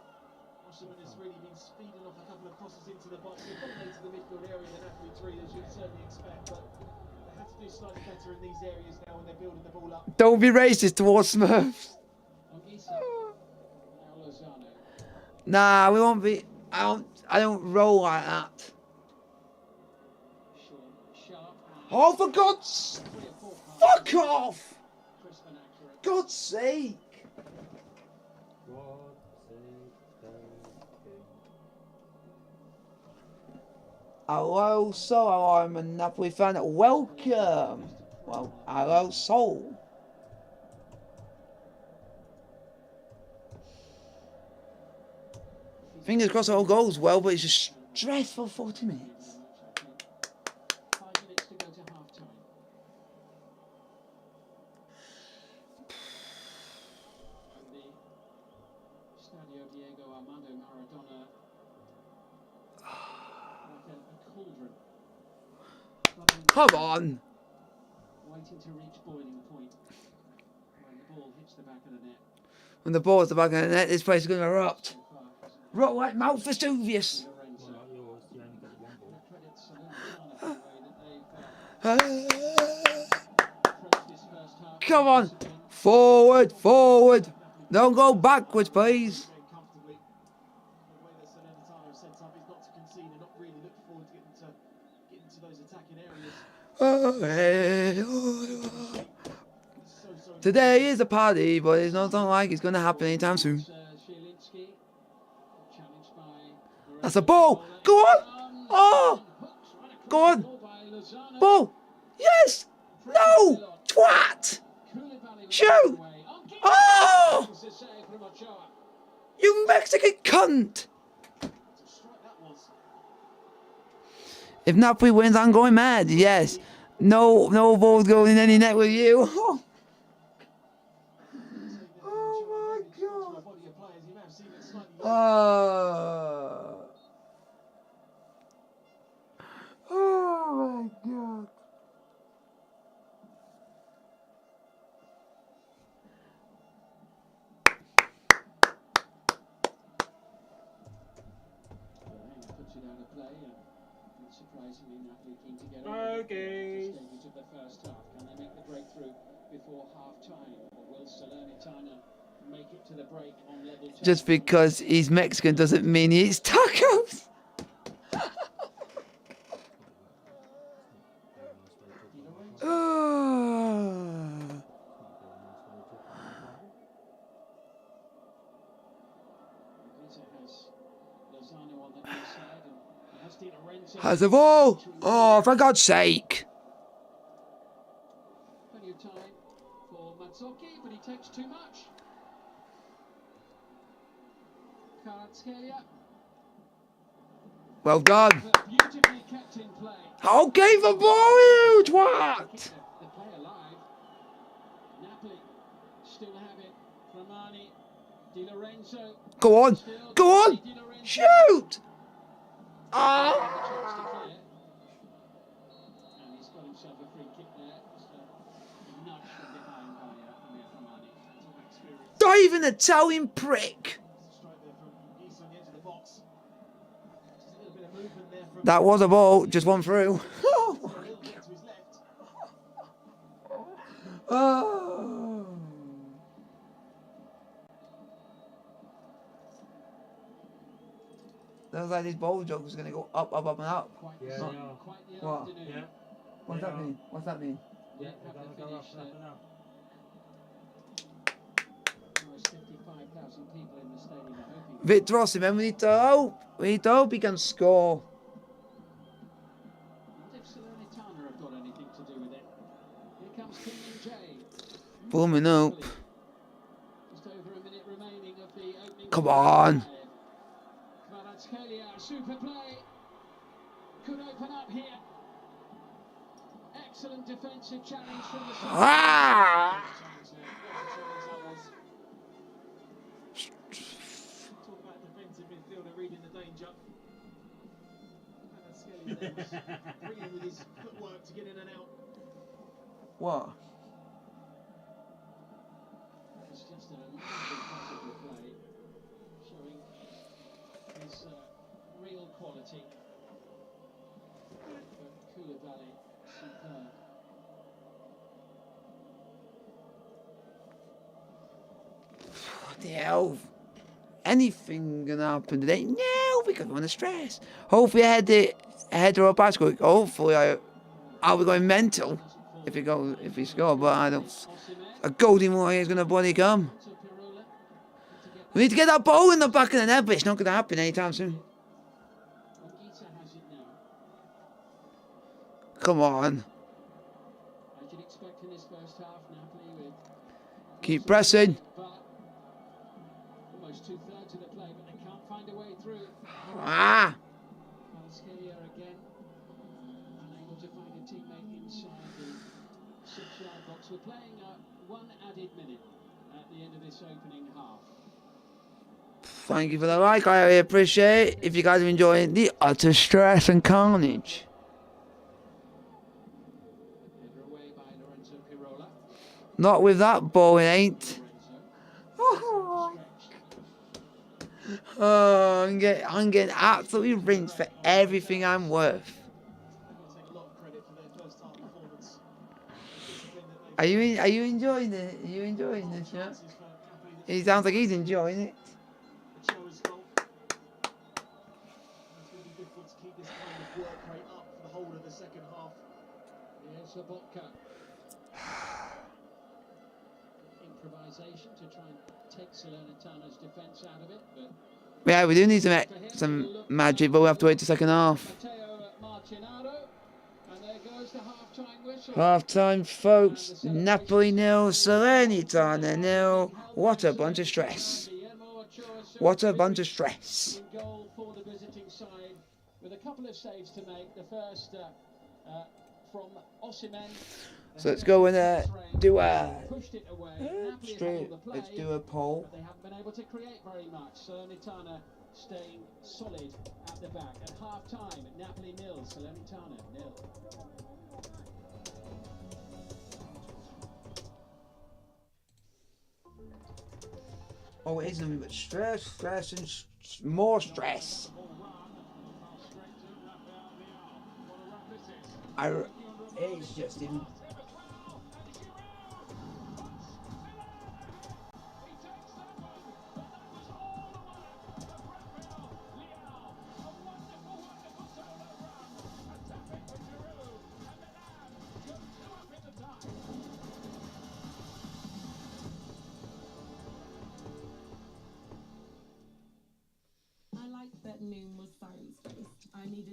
[SPEAKER 4] Osimhen has really been speeding off a couple of crosses into the box. They've dominated the midfield area in the Napoli 3, as you'd certainly expect, but they have to do slightly better in these areas now when they're building the ball up.
[SPEAKER 1] Don't be racist towards Smurfs. Nah, we won't be. I don't roll like that. Oh, for God's... Fuck off! God's sake! Hello, so I'm a Napoli fan. Welcome! Well, hello, soul. Fingers crossed it all goes well, but it's a stressful 40 minutes.
[SPEAKER 2] 5 minutes to go to half time. And the Stadio Diego Armando Maradona, like a cauldron.
[SPEAKER 1] Come on.
[SPEAKER 2] Waiting to reach boiling point when the ball hits the back of the net.
[SPEAKER 1] When the ball's at the back of the net, this place is going to erupt.
[SPEAKER 2] So far, hasn't it?
[SPEAKER 1] Erupt like Mount Vesuvius.
[SPEAKER 2] Lorenzo.
[SPEAKER 3] Well, yours, you only got one ball.
[SPEAKER 2] Credit Salernitana for the way that they've
[SPEAKER 1] Ah,
[SPEAKER 2] approached this first half.
[SPEAKER 1] Come on. Forward, forward. Don't go backwards, please.
[SPEAKER 4] Very comfortably. The way that Salernitana have set up is not to concede and not really look forward to getting to those attacking areas.
[SPEAKER 1] Today is a party, but it's not like it's going to happen anytime soon.
[SPEAKER 2] Zielinski, challenged by
[SPEAKER 1] That's a ball. Go on. Oh. Go on. Ball. Yes. No. Twat. Shoot. Oh. You Mexican cunt. If Napoli wins, I'm going mad. Yes. No balls going in any net with you. Oh my God. Oh my God.
[SPEAKER 2] Puts it out of play, and surprisingly, Napoli keen to get on
[SPEAKER 3] Okay.
[SPEAKER 2] the stages of the first half. Can they make the breakthrough before half time, or will Salernitana make it to the break on level terms?
[SPEAKER 1] Just because he's Mexican doesn't mean he eats tacos. Has a ball. Oh, for God's sake.
[SPEAKER 2] Plenty of time for Mazzocchi, but he takes too much. Kvaratskhelia,
[SPEAKER 1] Well done.
[SPEAKER 2] but beautifully kept in play.
[SPEAKER 1] Okay, the ball, you twat.
[SPEAKER 2] Keep the play alive. Napoli still have it. Romani, Di Lorenzo.
[SPEAKER 1] Go on.
[SPEAKER 2] Still
[SPEAKER 1] Go on.
[SPEAKER 2] Di Lorenzo.
[SPEAKER 1] Shoot.
[SPEAKER 2] Had a
[SPEAKER 1] Ah.
[SPEAKER 2] chance to clear. And he's got himself a free kick there. Just a nudge from behind by Amir Romani. Experience.
[SPEAKER 1] Diving Italian prick.
[SPEAKER 4] Strike there from Geese on the edge of the box. Just a little bit of movement there from
[SPEAKER 1] That was a ball. Just one through.
[SPEAKER 4] a little bit to his left.
[SPEAKER 1] Oh. Looks like this ball joke was going to go up, up, up, and up.
[SPEAKER 2] Quite
[SPEAKER 3] Yeah,
[SPEAKER 2] the,
[SPEAKER 3] they are.
[SPEAKER 2] quite the
[SPEAKER 1] What?
[SPEAKER 2] afternoon.
[SPEAKER 3] Yeah.
[SPEAKER 1] What's that mean? What's that mean?
[SPEAKER 3] Yeah,
[SPEAKER 2] Have
[SPEAKER 3] they're
[SPEAKER 2] to
[SPEAKER 3] going to go up
[SPEAKER 2] finish
[SPEAKER 3] and up and up.
[SPEAKER 2] almost 55,000 people in the stadium are hoping.
[SPEAKER 1] Vitros, man, we need to hope he can score.
[SPEAKER 2] Not if Salernitana have got anything to do with it. Here comes Kingman Jay.
[SPEAKER 1] Booming up.
[SPEAKER 2] Just over a minute remaining of the opening.
[SPEAKER 1] Come on.
[SPEAKER 2] Kvaratskhelia, super play. Could open up here. Excellent defensive challenge from the side.
[SPEAKER 1] Ah!
[SPEAKER 4] Talk about defensive midfielder reading the danger. Kvaratskhelia there was brilliant with his footwork to get in and out.
[SPEAKER 1] What?
[SPEAKER 2] It's just an impossible play, showing his real quality. But Koulibaly, superb.
[SPEAKER 1] What the hell? Anything gonna happen today? No, because we're under stress. Hopefully, I had the header up basket. Hopefully, I'll be going mental if he score. But I don't. A golden warrior is gonna bloody come.
[SPEAKER 2] To Pirula.
[SPEAKER 1] We need to get that ball in the back of the net, but it's not gonna happen anytime soon.
[SPEAKER 2] Gita has it now.
[SPEAKER 1] Come on.
[SPEAKER 2] I should expect in this first half. Napoli with
[SPEAKER 1] Keep pressing.
[SPEAKER 2] but almost 2/3 of the play, but they can't find a way through.
[SPEAKER 1] Ah!
[SPEAKER 2] Here again, unable to find a teammate inside the 6-yard box. We're playing one added minute at the end of this opening half.
[SPEAKER 1] Thank you for the like. I really appreciate it. If you guys are enjoying the utter stress and carnage.
[SPEAKER 2] Header away by Lorenzo Pirola.
[SPEAKER 1] Not with that ball, it ain't. Oh, I'm getting absolutely rinsed for everything I'm worth.
[SPEAKER 4] They've got to take a lot of credit for their first half performance.
[SPEAKER 1] Are you enjoying it? Are you enjoying this? Yeah. He sounds like he's enjoying it.
[SPEAKER 4] The Choa's goal. It's going to be difficult to keep this kind of work rate up for the whole of the second half.
[SPEAKER 2] Here's Sobotka. Improvisation to try and take Salernitana's defence out of it, but
[SPEAKER 1] Yeah, we do need some magic, but we'll have to wait till second half.
[SPEAKER 2] Matteo Marcinaro, and there goes the half-time whistle.
[SPEAKER 1] Half time, folks. Napoli 0, Salernitana 0. What a bunch of stress. What a bunch of stress.
[SPEAKER 2] In goal for the visiting side, with a couple of saves to make. The first from Osimhen.
[SPEAKER 1] So let's go and do a
[SPEAKER 2] Pushed it away.
[SPEAKER 1] straight. Let's do a poll.
[SPEAKER 2] But they haven't been able to create very much. Salernitana staying solid at the back. At half-time, Napoli 0, Salernitana 0.
[SPEAKER 1] Oh, it is nothing but stress, and more stress. It's just in.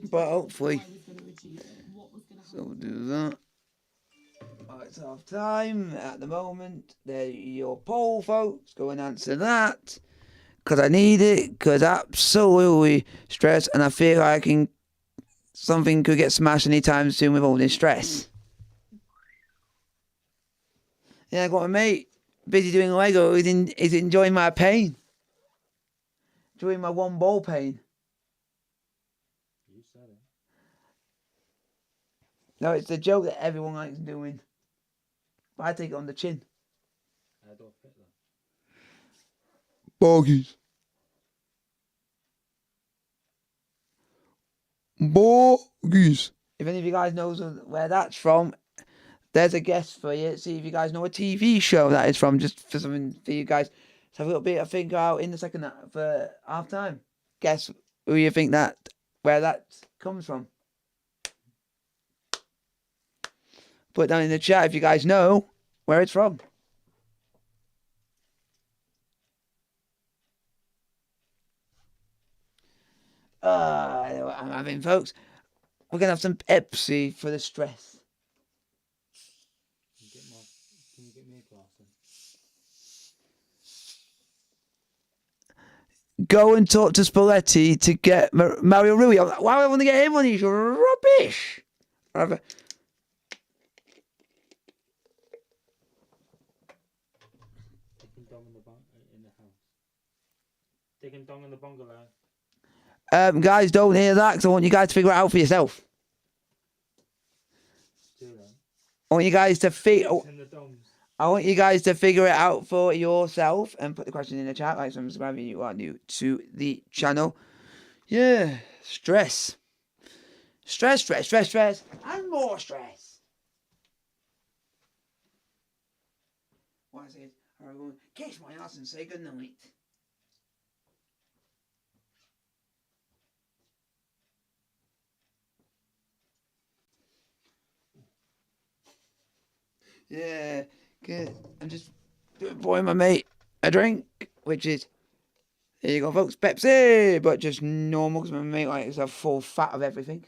[SPEAKER 1] But hopefully, so we'll do that. Right, it's half time at the moment. There your poll, folks. Go and answer that, because I need it. Because absolutely stressed, and I feel like something could get smashed anytime soon with all this stress. Yeah, I got my mate busy doing Lego. He's enjoying my pain, enjoying my one ball pain. No, it's the joke that everyone likes doing. But I take it on the chin.
[SPEAKER 3] I don't fit that.
[SPEAKER 1] Bogies. Bogies. If any of you guys knows where that's from, there's a guess for you. See if you guys know a TV show that is from, just for something for you guys. Let's have a little bit of think out in the second half for half time. Guess who you think where that comes from. Put it down in the chat if you guys know where it's from. I know what I'm having, folks. We're going to have some Pepsi for the stress.
[SPEAKER 3] Can you get me a glass then?
[SPEAKER 1] Go and talk to Spalletti to get Mario Rui. Why would I want to get him on? He's rubbish.
[SPEAKER 3] Taking dong in the bungalow.
[SPEAKER 1] Guys, don't hear that, because I want you guys to figure it out for yourself. I want you guys to I want you guys to figure it out for yourself and put the question in the chat. Like, subscribe if you are new to the channel. Yeah, stress, and more stress. What I said, I'm going to kiss my ass and say goodnight. Yeah, good. I'm just pouring my mate a drink, which is, here you go, folks, Pepsi, but just normal, because my mate likes a full fat of everything.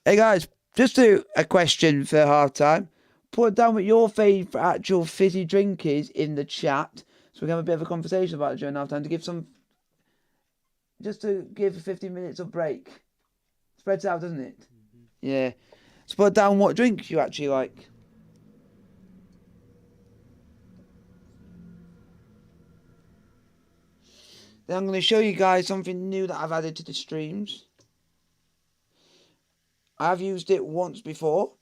[SPEAKER 1] Hey guys, just a question for half time. Put down what your favourite actual fizzy drink is in the chat, so we can have a bit of a conversation about it during half time just to give 15 minutes of break. Spreads out, doesn't it?
[SPEAKER 3] Mm-hmm.
[SPEAKER 1] Yeah. So put down what drink you actually like. Then I'm going to show you guys something new that I've added to the streams. I've used it once before.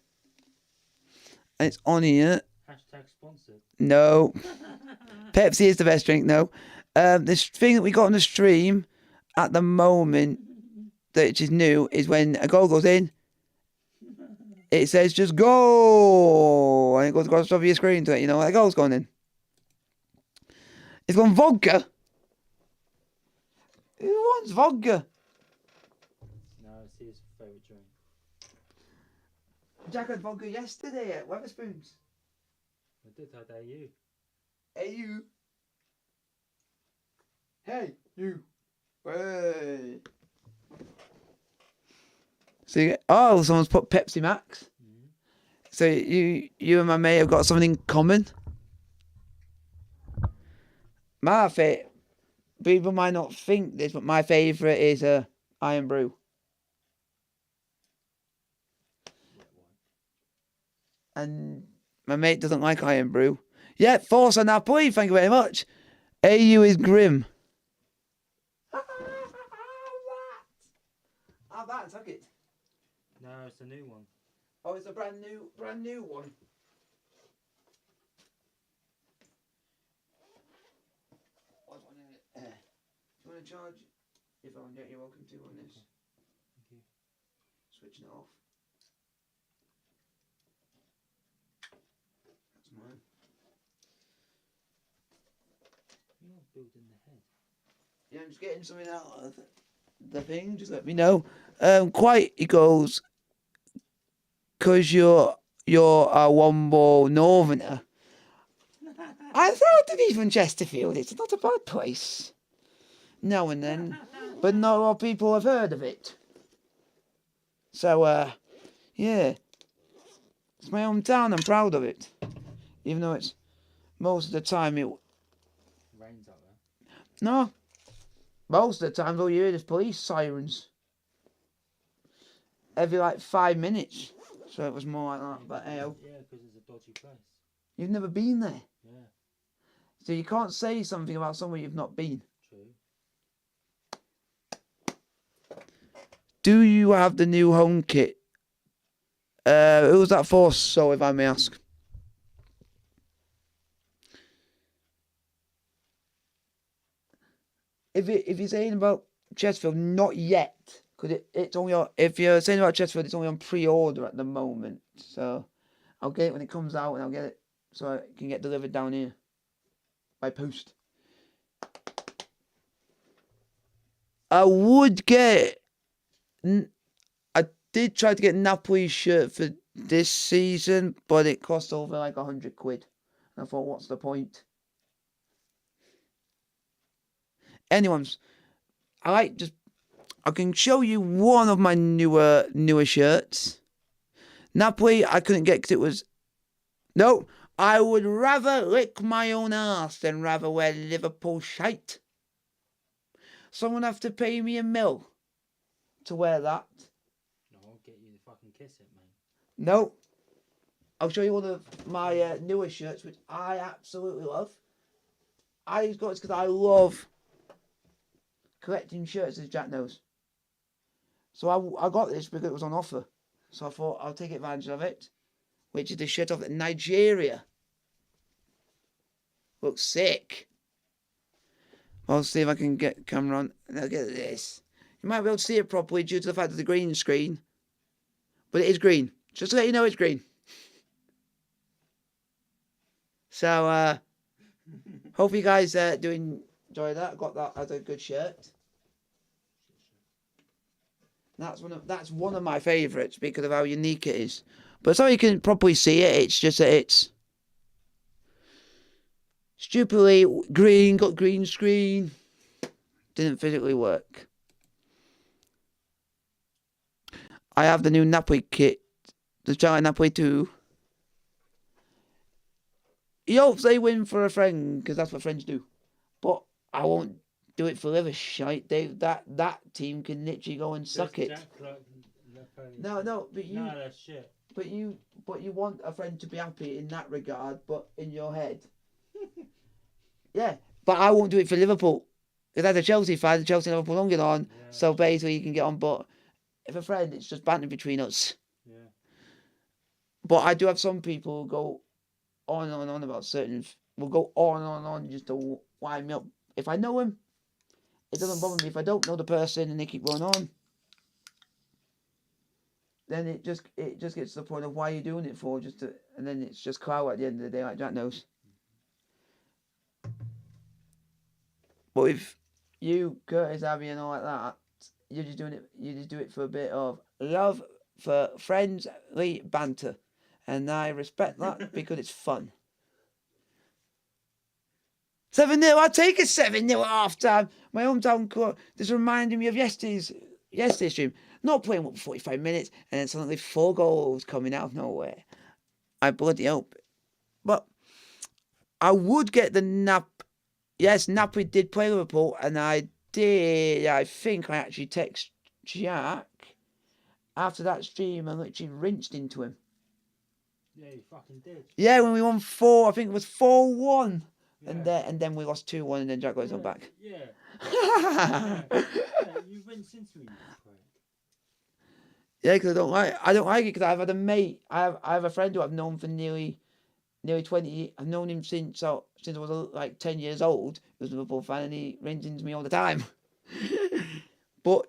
[SPEAKER 1] And it's on here.
[SPEAKER 3] Hashtag sponsored.
[SPEAKER 1] No. Pepsi is the best drink, no. This thing that we got on the stream at the moment, that is new, is when a goal goes in, it says just go, and it goes across the top of your screen to let you know that goal's going in. It's gone vodka. Who wants vodka?
[SPEAKER 3] No, it's his favourite drink.
[SPEAKER 1] Jack had vodka yesterday at Wetherspoons.
[SPEAKER 3] I did have AU.
[SPEAKER 1] Hey, you. Hey, you. Hey. See, oh, someone's put Pepsi Max.
[SPEAKER 3] Mm-hmm.
[SPEAKER 1] So you and my mate have got something in common. My favourite, people might not think this, but my favourite is Iron Brew. And my mate doesn't like Iron Brew. Yeah, Forza Napoli, thank you very much. AU is grim. Have that, took it.
[SPEAKER 3] No, it's a new one.
[SPEAKER 1] Oh, it's a brand new one. Do you want to charge? If I want to, you're welcome to on this.
[SPEAKER 3] Thank you.
[SPEAKER 1] Switching it off. That's mine.
[SPEAKER 3] You're building the head.
[SPEAKER 1] Yeah, I'm just getting something out of the thing. Just let me know. Quite, he goes, because you're a Wombo Northerner. I thought to be from Chesterfield. It's not a bad place. Now and then, but not a lot of people have heard of it. So, yeah, it's my hometown. I'm proud of it, even though it's most of the time it.
[SPEAKER 3] Rain's out there.
[SPEAKER 1] No, most of the time all you hear is police sirens. Every like 5 minutes, so it was more like that. But hey,
[SPEAKER 3] Yeah, because it's a dodgy place.
[SPEAKER 1] you've never been there,
[SPEAKER 3] Yeah,
[SPEAKER 1] so you can't say something about somewhere you've not been.
[SPEAKER 3] true.
[SPEAKER 1] Do you have the new home kit? Who was that for? So, if I may ask. If you're saying about Chesterfield, not yet, because it's only on. If you're saying about Chesterfield, it's only on pre-order at the moment. So, I'll get it when it comes out, and I'll get it so it can get delivered down here by post. I would get. I did try to get Napoli's shirt for this season, but it cost over like £100. And I thought, what's the point? Anyone's, I can show you one of my newer shirts. Napoli, I couldn't get because it was. No, I would rather lick my own arse than rather wear Liverpool shite. Someone have to pay me £1 million to wear that.
[SPEAKER 3] No, I'll get you to fucking kiss it, mate.
[SPEAKER 1] No. I'll show you one of my newer shirts, which I absolutely love. I got it because I love collecting shirts, as Jack knows. So I got this because it was on offer. So I thought I'll take advantage of it, which is the shirt of Nigeria. Looks sick. I'll see if I can get the camera on. Now look at this. You might be able to see it properly due to the fact of the green screen. But it is green. Just to let you know it's green. So, hope you guys do enjoy that. I got that as a good shirt. That's one of my favourites because of how unique it is. But so you can properly see it, it's just that it's stupidly green, got green screen. Didn't physically work. I have the new Napoli kit. The Charlie Napoli 2. He hopes they win for a friend, because that's what friends do. But I won't do it for liver shite. That team can literally go and suck it. No, but you.
[SPEAKER 3] No, that's shit.
[SPEAKER 1] But you want a friend to be happy in that regard, but in your head. Yeah, but I won't do it for Liverpool. If that's a Chelsea fan, the Chelsea and Liverpool don't get on, so basically you can get on. But if a friend, it's just banter between us.
[SPEAKER 3] Yeah.
[SPEAKER 1] But I do have some people who go on and on about certain. Will go on and on just to wind me up. If I know him, it doesn't bother me. If I don't know the person and they keep going on, then it just gets to the point of why you're doing it for, and then it's just clout at the end of the day, like Jack knows. But if you, Curtis, Abby, and all like that, you're just doing it. You just do it for a bit of love, for friendly banter, and I respect that because it's fun. 7-0. I'll take a 7-0 at half time. My hometown club. This reminded me of yesterday's stream. Not playing up 45 minutes and then suddenly 4 goals coming out of nowhere. I bloody hope. But I would get the Yes, Napoli did play Liverpool, and I think I actually text Jack after that stream and literally rinsed into him.
[SPEAKER 3] Yeah, you fucking did.
[SPEAKER 1] Yeah, when we won 4, I think it was 4-1.
[SPEAKER 3] Yeah.
[SPEAKER 1] And then we lost 2-1, and then Jack goes on back.
[SPEAKER 3] Yeah. Yeah, you rinsed into me.
[SPEAKER 1] Yeah, because I don't like it, because I've had a mate. I have a friend who I've known for nearly 20. I've known him since I was like 10 years old. He was a Liverpool fan, and he rins into me all the time. But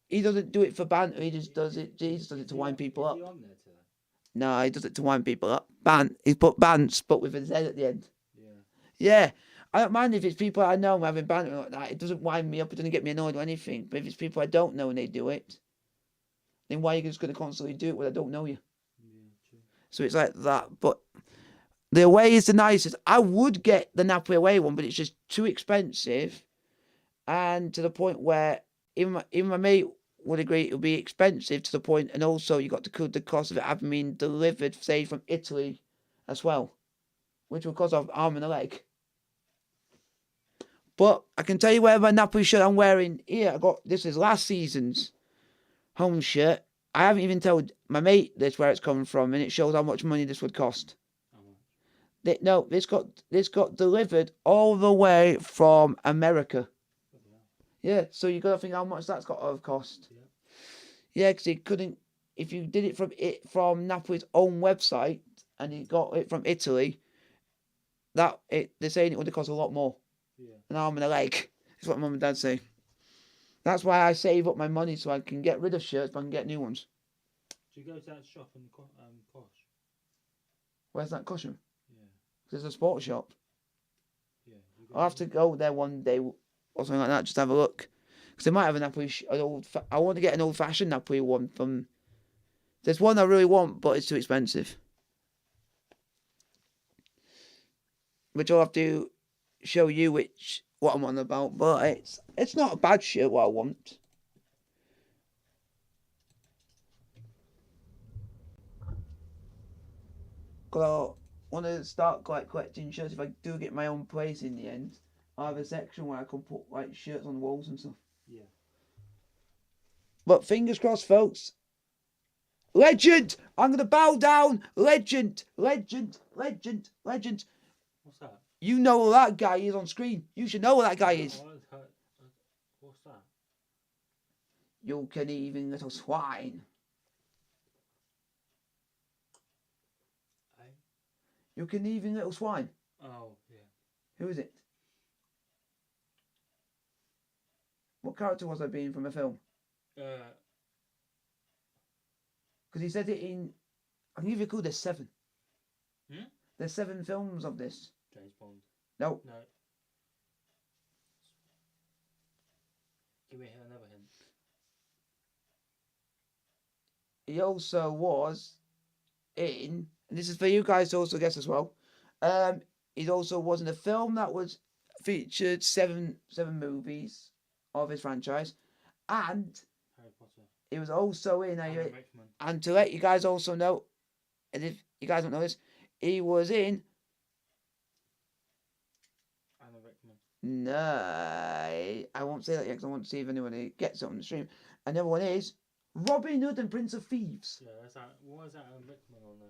[SPEAKER 1] he doesn't do it for banter. He just does it. He just does it to wind people up. No, he does it to wind people up. He put bants, but with a Z at the end. Yeah. I don't mind if it's people I know having banter like that. It doesn't wind me up. It doesn't get me annoyed or anything. But if it's people I don't know and they do it, then why are you just going to constantly do it when I don't know you?
[SPEAKER 3] Yeah, true.
[SPEAKER 1] So it's like that. But the away is the nicest. I would get the Napoli away one, but it's just too expensive. And to the point where even my mate would agree it would be expensive to the point, and also you got to include the cost of it having been delivered, say, from Italy as well, which will cost an arm and a leg. But I can tell you where my Napoli shirt I'm wearing here. This is last season's home shirt. I haven't even told my mate this where it's coming from, and it shows how much money this would cost. No, this got delivered all the way from America. Yeah, so you got to think how much that's got to have cost. Yeah, because it couldn't. If you did it from Napoli's own website and you got it from Italy, they're saying it would have cost a lot more.
[SPEAKER 3] Yeah.
[SPEAKER 1] An arm and a leg. Is what mum and dad say. That's why I save up my money so I can get rid of shirts, but I can get new ones.
[SPEAKER 3] Do you go to that shop in Posh?
[SPEAKER 1] Where's that cushion?
[SPEAKER 3] Yeah.
[SPEAKER 1] There's a sports shop.
[SPEAKER 3] Yeah.
[SPEAKER 1] I'll have to go there one day or something like that, just have a look. Because they might have a Napoli. I want to get an old-fashioned Napoli one from. There's one I really want, but it's too expensive. Which I'll have to show you what I'm on about. But it's not a bad shirt what I want. Because I want to start collecting shirts. If I do get my own place in the end, I have a section where I can put like shirts on the walls and stuff.
[SPEAKER 3] Yeah.
[SPEAKER 1] But fingers crossed, folks. Legend! I'm going to bow down. Legend. Legend. Legend. Legend.
[SPEAKER 3] What's that?
[SPEAKER 1] You know who that guy is on screen. You should know who that guy is.
[SPEAKER 3] What's that?
[SPEAKER 1] You can even little swine.
[SPEAKER 3] Hey?
[SPEAKER 1] You can even little swine.
[SPEAKER 3] Oh, yeah.
[SPEAKER 1] Who is it? What character was I being from a film? Because he said it in. I can give you a clue. There's 7. There's 7 films of this.
[SPEAKER 3] James Bond.
[SPEAKER 1] No.
[SPEAKER 3] No. Give me another hint.
[SPEAKER 1] He also was in, and this is for you guys to also guess as well. He also was in a film that was featured 7 movies of his franchise, and
[SPEAKER 3] Harry Potter.
[SPEAKER 1] He was also in,
[SPEAKER 3] Alan Rickman.
[SPEAKER 1] and to let you guys also know, and if you guys don't know this, he was in.
[SPEAKER 3] Alan Rickman.
[SPEAKER 1] No, I won't say that yet because I want to see if anyone gets it on the stream. Another one is Robin Hood and Prince of Thieves.
[SPEAKER 3] Yeah, that's that. What is that Alan Rickman on there?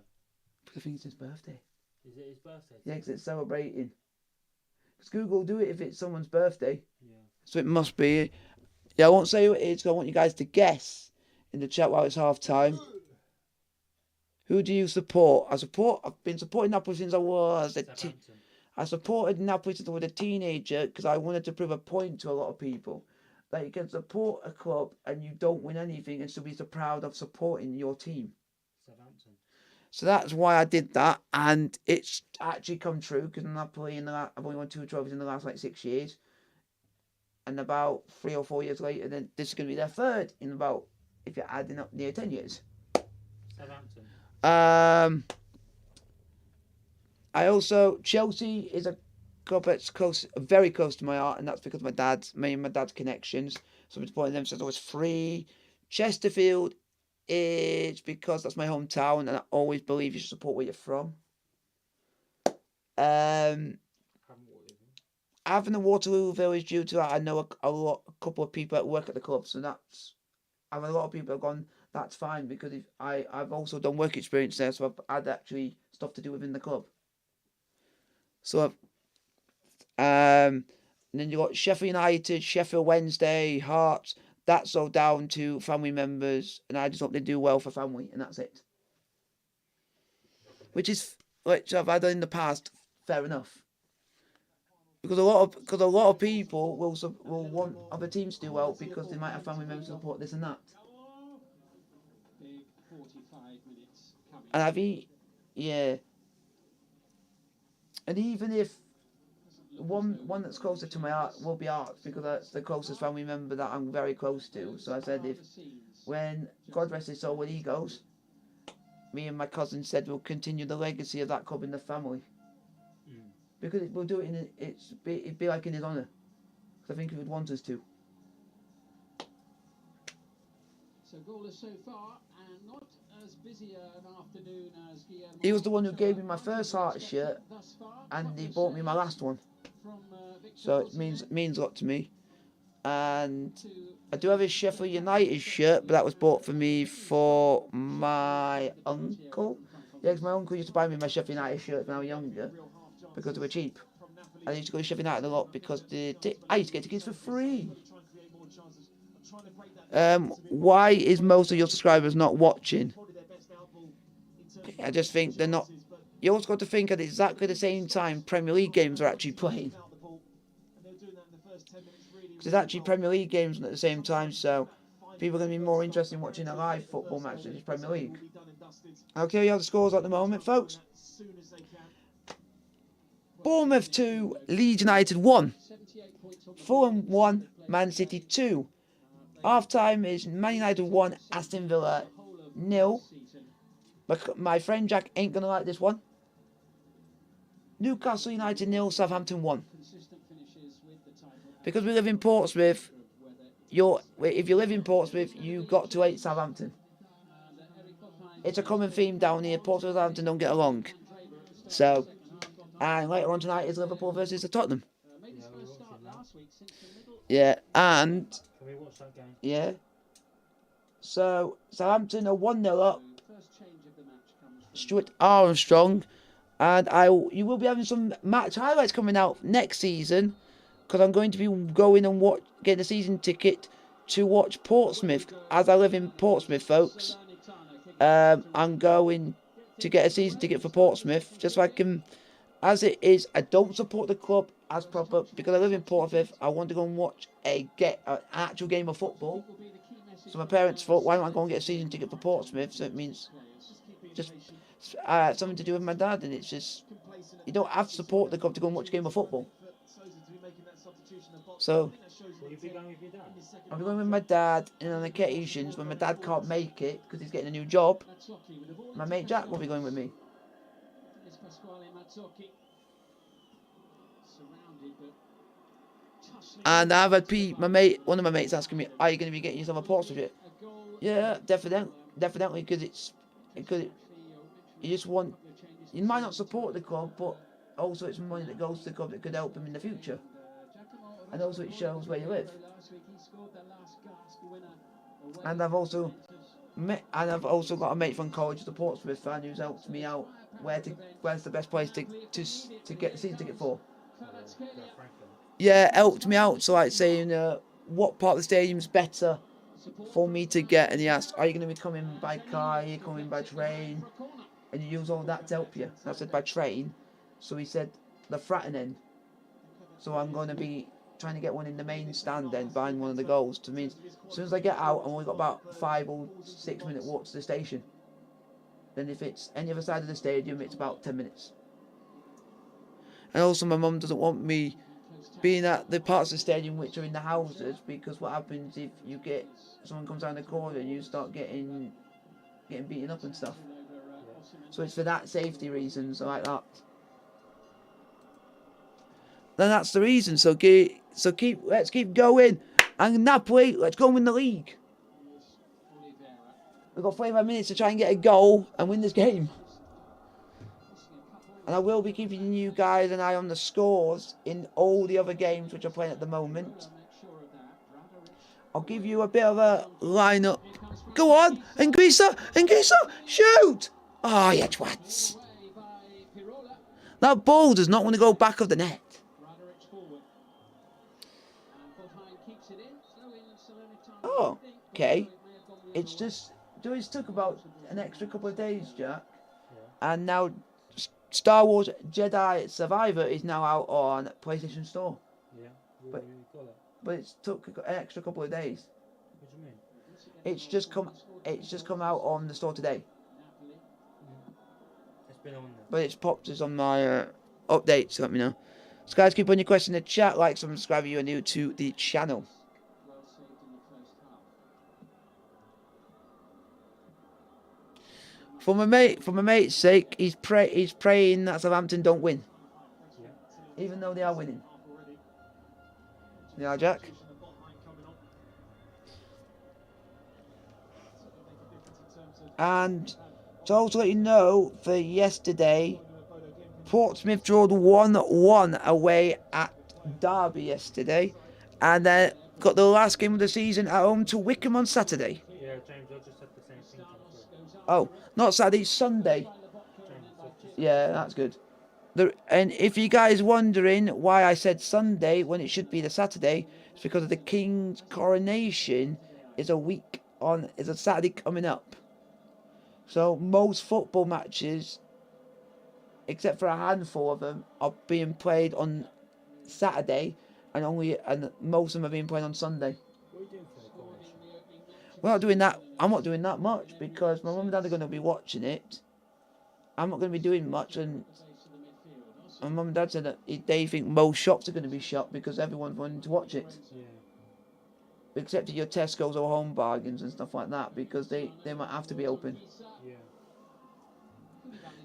[SPEAKER 1] I think it's his birthday.
[SPEAKER 3] Is it his birthday?
[SPEAKER 1] Yeah, because it's celebrating. Because Google will do it if it's someone's birthday.
[SPEAKER 3] Yeah.
[SPEAKER 1] So it must be. Yeah, I won't say who it is because I want you guys to guess in the chat while it's half time. Who do you support? I've been supporting Napoli since I was
[SPEAKER 3] Southampton.
[SPEAKER 1] I supported Napoli since I was a teenager because I wanted to prove a point to a lot of people. That you can support a club and you don't win anything and still be so proud of supporting your team.
[SPEAKER 3] Southampton.
[SPEAKER 1] So that's why I did that, and it's actually come true because Napoli I've only won 2 trophies in the last 6 years, and about 3 or 4 years later, then this is going to be their third in about, if you're adding up, near 10 years.
[SPEAKER 3] Southampton.
[SPEAKER 1] I also Chelsea is a club that's very close to my heart, and that's because my dad's connections. So I'm supporting them since I was 3. Chesterfield is because that's my hometown, and I always believe you should support where you're from. Having a Waterlooville is due to that. I know a couple of people that work at the club, so I've had a lot of people have gone. That's fine because I've also done work experience there, so I've had actually stuff to do within the club. So and then you got Sheffield United, Sheffield Wednesday, Hearts. That's all down to family members, and I just hope they do well for family, and that's it. Which I've had in the past, fair enough. Because a lot of people will want other teams to do well because they might have family members support this and that.
[SPEAKER 2] Big 45 minutes coming.
[SPEAKER 1] And yeah. And even if one that's closer to my heart will be Art, because that's the closest family member that I'm very close to. So I said when God rest his soul when he goes, me and my cousin said we'll continue the legacy of that club in the family. Because we'll do it it'd be like in his honour. Because I think he would want us to.
[SPEAKER 2] So goalless so far, and not as busy an afternoon as Guillermo.
[SPEAKER 1] He was the one who gave me my first Heart shirt, and he bought me my last one. So it means a lot to me. And I do have his Sheffield United shirt, but that was bought for me for my uncle. Yeah, because my uncle used to buy me my Sheffield United shirt when I was younger because they were cheap. I used to go to Sheffield United a lot because I used to get tickets for free. Why is most of your subscribers not watching? I just think they're not. You also got to think at exactly the same time Premier League games are actually playing. Because there's actually Premier League games at the same time, so people are going to be more interested in watching a live football match than just Premier League. I'll tell you how the scores at the moment, folks. Bournemouth 2, Leeds United 1. Fulham 1, Man City 2. Half time is Man United 1, Aston Villa 0. My friend Jack ain't going to like this one. Newcastle United 0, Southampton 1. Because we live in Portsmouth, if you live in Portsmouth, you've got to hate Southampton. It's a common theme down here. Portsmouth and Southampton don't get along. So, and later on tonight is Liverpool versus Tottenham. Yeah, and
[SPEAKER 3] Can we watch that game?
[SPEAKER 1] yeah. So Southampton are 1-0 up. Stuart Armstrong, and you will be having some match highlights coming out next season. Because I'm going to be going and getting a season ticket to watch Portsmouth. As I live in Portsmouth, folks, I'm going to get a season ticket for Portsmouth. Just so I can, as it is, I don't support the club as proper. Because I live in Portsmouth, I want to go and watch an actual game of football. So my parents thought, why don't I go and get a season ticket for Portsmouth? So it means just something to do with my dad. And it's just, you don't have to support the club to go and watch a game of football. So,
[SPEAKER 3] Will you be going with your dad?
[SPEAKER 1] I'll be going with my dad, and on occasions when my dad can't make it because he's getting a new job, my mate Jack will be going with me. And I've had one of my mates asking me, are you going to be getting yourself a Portsmouth shirt? Yeah, definitely, because you just want. You might not support the club, but also it's money that goes to the club that could help him in the future, and also it shows where you live. And I've also got a mate from college, the Portsmouth fan, who's helped me out where's the best place to get the season ticket for. Yeah, helped me out. So like saying what part of the stadium's better for me to get, and he asked, "Are you going to be coming by car? Are you coming by train?" And you use all that to help you. And I said by train, so he said the Fratton end. So I'm going to be trying to get one in the main stand then, behind one of the goals. To mean, as soon as I get out, I've only got about 5 or 6 minute walk to the station. Then if it's any other side of the stadium, it's about 10 minutes. And also my mum doesn't want me being at the parts of the stadium which are in the houses, because what happens if someone comes down the corner and you start getting beaten up and stuff. So it's for that safety reasons like that. Then that's the reason. Let's keep going. And Napoli, let's go and win the league. We've got 45 minutes to try and get a goal and win this game. And I will be keeping you guys an eye on the scores in all the other games which are playing at the moment. I'll give you a bit of a lineup. Go on, Anguissa, shoot! Oh, you twats. That ball does not want to go back of the net. Oh, okay. It took about an extra couple of days, Jack. And now Star Wars Jedi Survivor is now out on PlayStation Store.
[SPEAKER 3] Yeah,
[SPEAKER 1] but it took an extra couple of days.
[SPEAKER 3] What do you mean?
[SPEAKER 1] It's just come out on the store today.
[SPEAKER 3] It's been on there.
[SPEAKER 1] But it's popped us on my updates, so let me know. So guys, keep on your questions in the chat, like, subscribe if you are new to the channel. For my mate's sake, he's praying that Southampton don't win. Yeah. Even though they are winning. Yeah, Jack? And to also let you know, for yesterday, Portsmouth drawed 1-1 away at Derby yesterday. And then got the last game of the season at home to Wickham on Saturday.
[SPEAKER 3] Yeah, James, I just said the same thing.
[SPEAKER 1] Oh, not Saturday, Sunday. Yeah, that's good. And if you guys wondering why I said Sunday when it should be the Saturday, it's because of the King's coronation is a Saturday coming up. So most football matches, except for a handful of them, are being played on Saturday, and most of them are being played on Sunday.
[SPEAKER 3] What are you doing for the coronation?
[SPEAKER 1] We're not doing that. I'm not doing that much because my mum and dad are going to be watching it. I'm not going to be doing much, and my mum and dad said that they think most shops are going to be shut because everyone's wanting to watch it.
[SPEAKER 3] Yeah.
[SPEAKER 1] Except at your Tesco's or Home Bargains and stuff like that, because they might have to be open.
[SPEAKER 3] Yeah.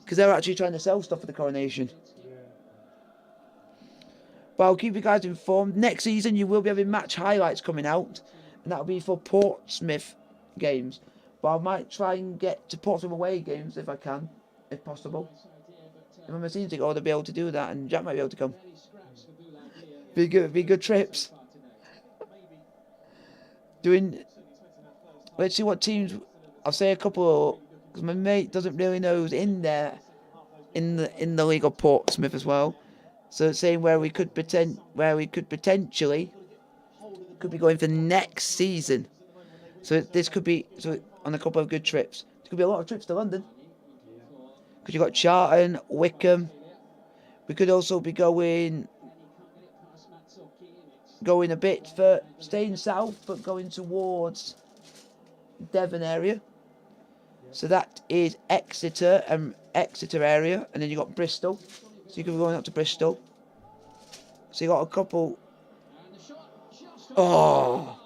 [SPEAKER 1] Because they're actually trying to sell stuff for the coronation.
[SPEAKER 3] Yeah.
[SPEAKER 1] But I'll keep you guys informed. Next season you will be having match highlights coming out, and that'll be for Portsmouth games. But I might try and get to Portsmouth away games if I can, if possible. If I'm a season ticket, I'll be able to do that, and Jack might be able to come. Be good trips. Let's see what teams. I'll say a couple, because my mate doesn't really know who's in there, in the League of Portsmouth as well. So saying where we could potentially be going for next season. So this could be on a couple of good trips. There could be a lot of trips to London. Because you've got Charlton, Wickham. We could also be going a bit for staying south, but going towards Devon area. So that is Exeter area, and then you got Bristol. So you could be going up to Bristol. So you got a couple. Oh,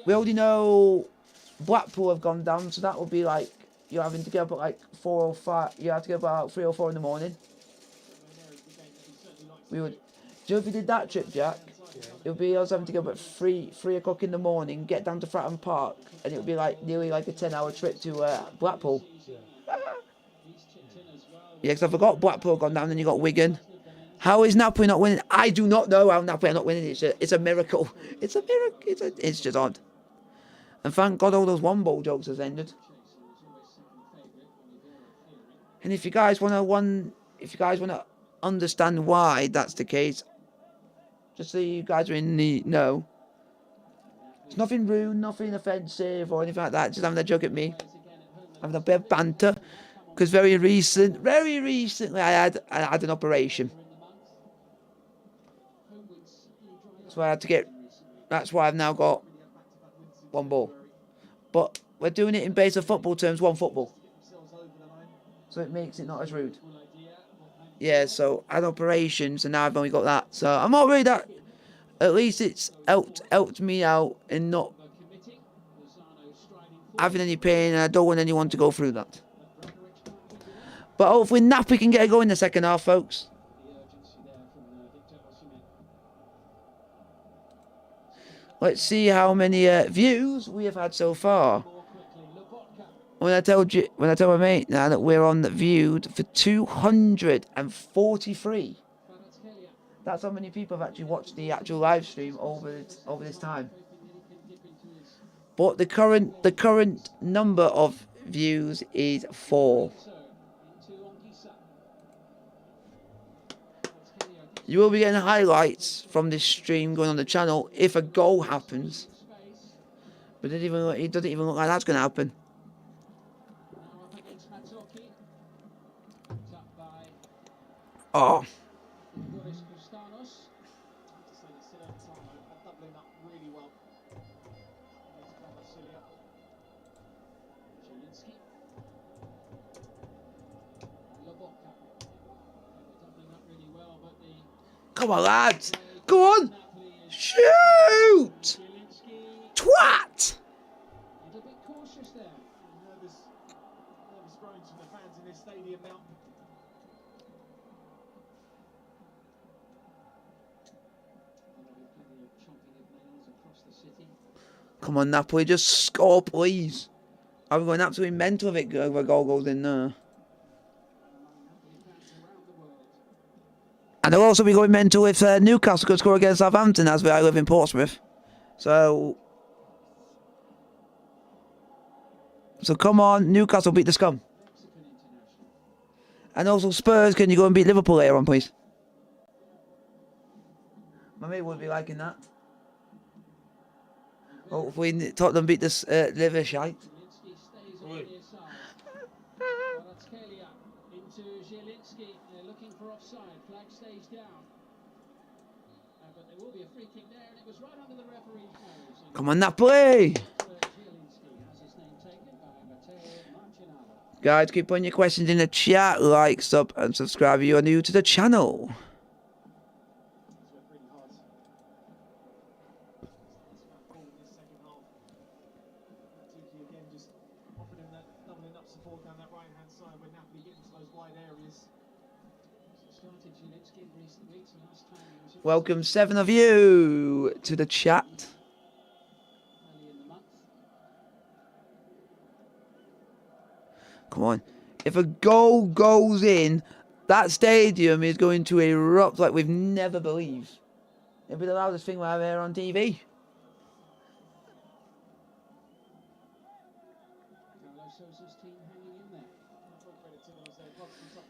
[SPEAKER 1] we already know Blackpool have gone down, so that will be like you're having to get up at like 4 or 5. You have to get up at 3 or 4 in the morning. Do you know if you did that trip, Jack? It'll be us having to go up at 3 o'clock in the morning, get down to Fratton Park, and it would be like nearly like a 10-hour trip to Blackpool. Yeah, because I forgot Blackpool gone down, and you got Wigan. How is Napoli not winning? I do not know how Napoli are not winning. It's a miracle. It's a miracle. It's just odd. And thank God all those one ball jokes has ended. And if you guys want to understand why that's the case, just so you guys are in the know. It's nothing rude, nothing offensive or anything like that. Just having a joke at me, having a bit of banter. Because very recently I had an operation. So I had to get. That's why I've now got one ball. But we're doing it in base of football terms, one football. So it makes it not as rude. Yeah, so I had operations and now I've only got that. So I'm not really that. At least it's helped me out in not having any pain, and I don't want anyone to go through that. But hopefully Napoli can get a go in the second half, folks. Let's see how many views we have had so far. When I told my mate now that we're on viewed for 243. That's how many people have actually watched the actual live stream over this time. But the current number of views is 4. You will be getting highlights from this stream going on the channel if a goal happens. But it doesn't even look like that's going to happen. Oh. Come on, lads. Go on. Shoot. Twat. Come on, Napoli, just score, please. I'm going absolutely mental if a goal goes in there. And I'll also be going mental if Newcastle could score against Southampton, as I live in Portsmouth. So come on, Newcastle, beat the scum. And also Spurs, can you go and beat Liverpool later on, please? My mate would be liking that. Hopefully Tottenham beat this Livershite. Come on, Napoli! Guys, keep putting your questions in the chat, like, sub, and subscribe if you are new to the channel. Welcome 7 of you to the chat. Come on. If a goal goes in, that stadium is going to erupt like we've never believed. It'll be the loudest thing we'll have here on TV.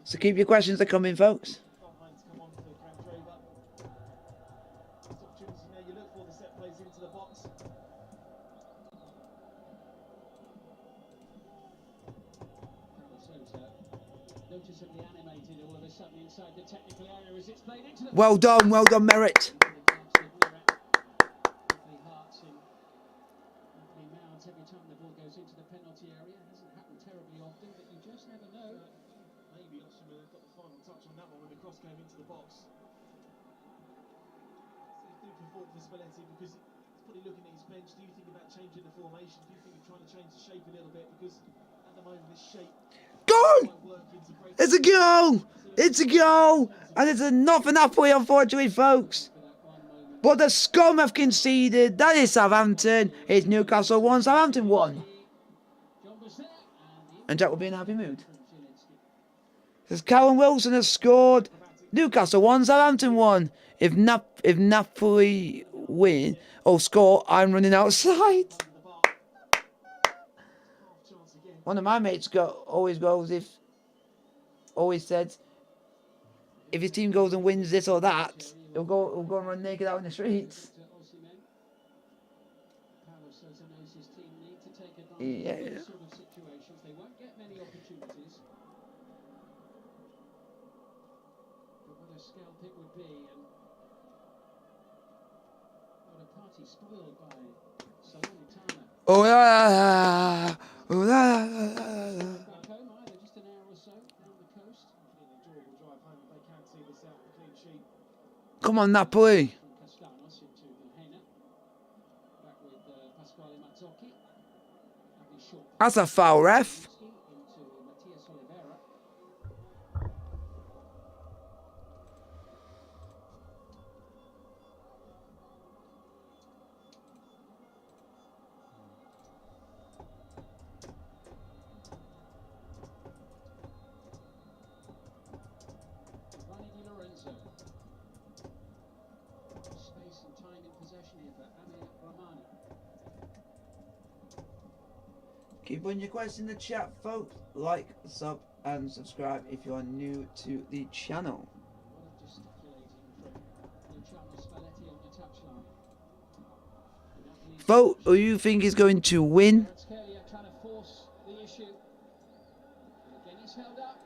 [SPEAKER 1] So keep your questions coming, folks. Well done, Merritt. Go! It's a goal! It's a goal! And it's a not for Napoli, unfortunately, folks. But the scum have conceded. That is Southampton. It's Newcastle 1, Southampton 1. And Jack will be in a happy mood. Says Callum Wilson has scored. Newcastle 1, Southampton 1. If Napoli win or score, I'm running outside. One of my mates always said, if his team goes and wins this or that, he'll go and run naked out in the streets. Yeah.
[SPEAKER 2] Scalp it would be, and what a party spoiled by Salernitana.
[SPEAKER 1] Oh la oh la.
[SPEAKER 2] Back home either just an hour or so down the coast.
[SPEAKER 4] An enjoyable drive home if they can see this out, the clean sheet.
[SPEAKER 1] Come on, Napoli.
[SPEAKER 2] From Castanos into Vilhena. Back with Pasquale Mazzocchi. Having short
[SPEAKER 1] That's a foul, ref.
[SPEAKER 2] into Matias Oliveira. Space and time in possession here for Amir Rahmani.
[SPEAKER 1] Keep putting your questions in the chat, folks. Like, sub, and subscribe if you are new to the channel.
[SPEAKER 2] A lot of gesticulating from Luciano Spalletti on the touchline.
[SPEAKER 1] Vote who you think is going to win.
[SPEAKER 2] Kvaratskhelia trying to force the issue. And again he's held up.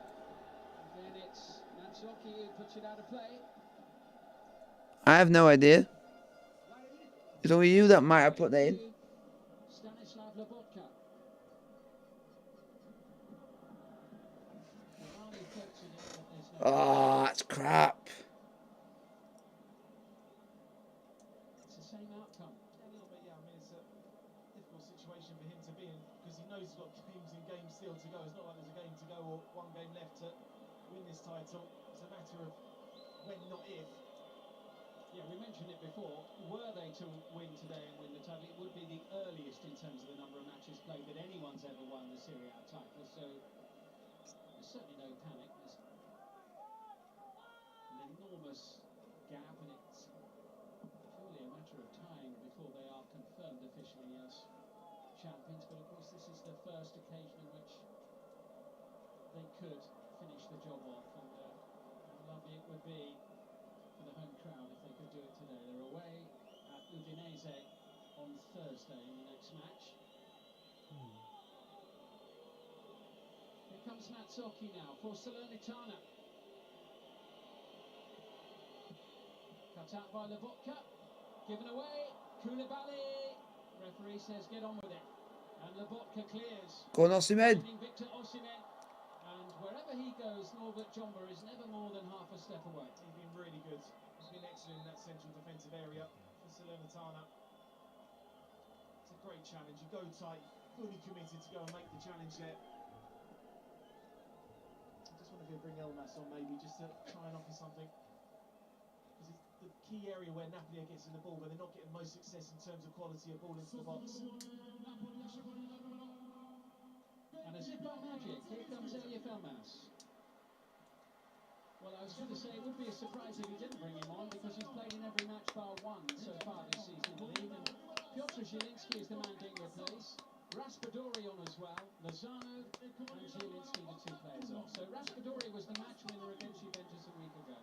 [SPEAKER 2] And then it's Mazzocchi who puts it out of play.
[SPEAKER 1] I have no idea. It's only you that might have put that in.
[SPEAKER 2] Stanislav Lobotka. Rahmani floats it in, but there's no.
[SPEAKER 1] Oh, that's crap.
[SPEAKER 2] It's the same outcome.
[SPEAKER 4] A little bit, yeah. I mean, it's a difficult situation for him to be in because he knows he's got games still to go. It's not like there's a game to go or one game left to win this title. It's a matter of when, not if.
[SPEAKER 2] Yeah, we mentioned it before. Were they to win today and win the title, it would be the earliest in terms of the number of matches played that anyone's ever won the Serie A title. So there's certainly no panic. There's an enormous gap, and it's purely a matter of time before they are confirmed officially as champions. But of course, this is the first occasion in which they could finish the job off, and how lovely it would be for the home crowd if they could do it today. They're away at Udinese on Thursday in the next match. Here comes Mazzocchi now for Salernitana. Cut out by Lobotka. Given away. Koulibaly. Referee says get on with it. And Lobotka clears.
[SPEAKER 1] Go on, Osimhen.
[SPEAKER 2] Victor Osimhen. And wherever he goes, Norbert Jomba is never more than half a step away.
[SPEAKER 4] He's been really good. He's been excellent in that central defensive area for Salernitana. It's a great challenge. You go tight, fully committed to go and make the challenge there. I just want to bring Elmas on maybe just to try and offer something. Because it's the key area where Napoli are getting the ball, but they're not getting most success in terms of quality of ball into the box.
[SPEAKER 2] And as if by magic, here comes Elif Elmas. Well, I was going to say it would be a surprise if he didn't bring him on because he's played in every match bar one so far this season in the league. And Piotr Zielinski is the man being replaced. Raspadori on as well. Lozano and Zielinski, the two players off. So Raspadori was the match winner against Juventus a week ago.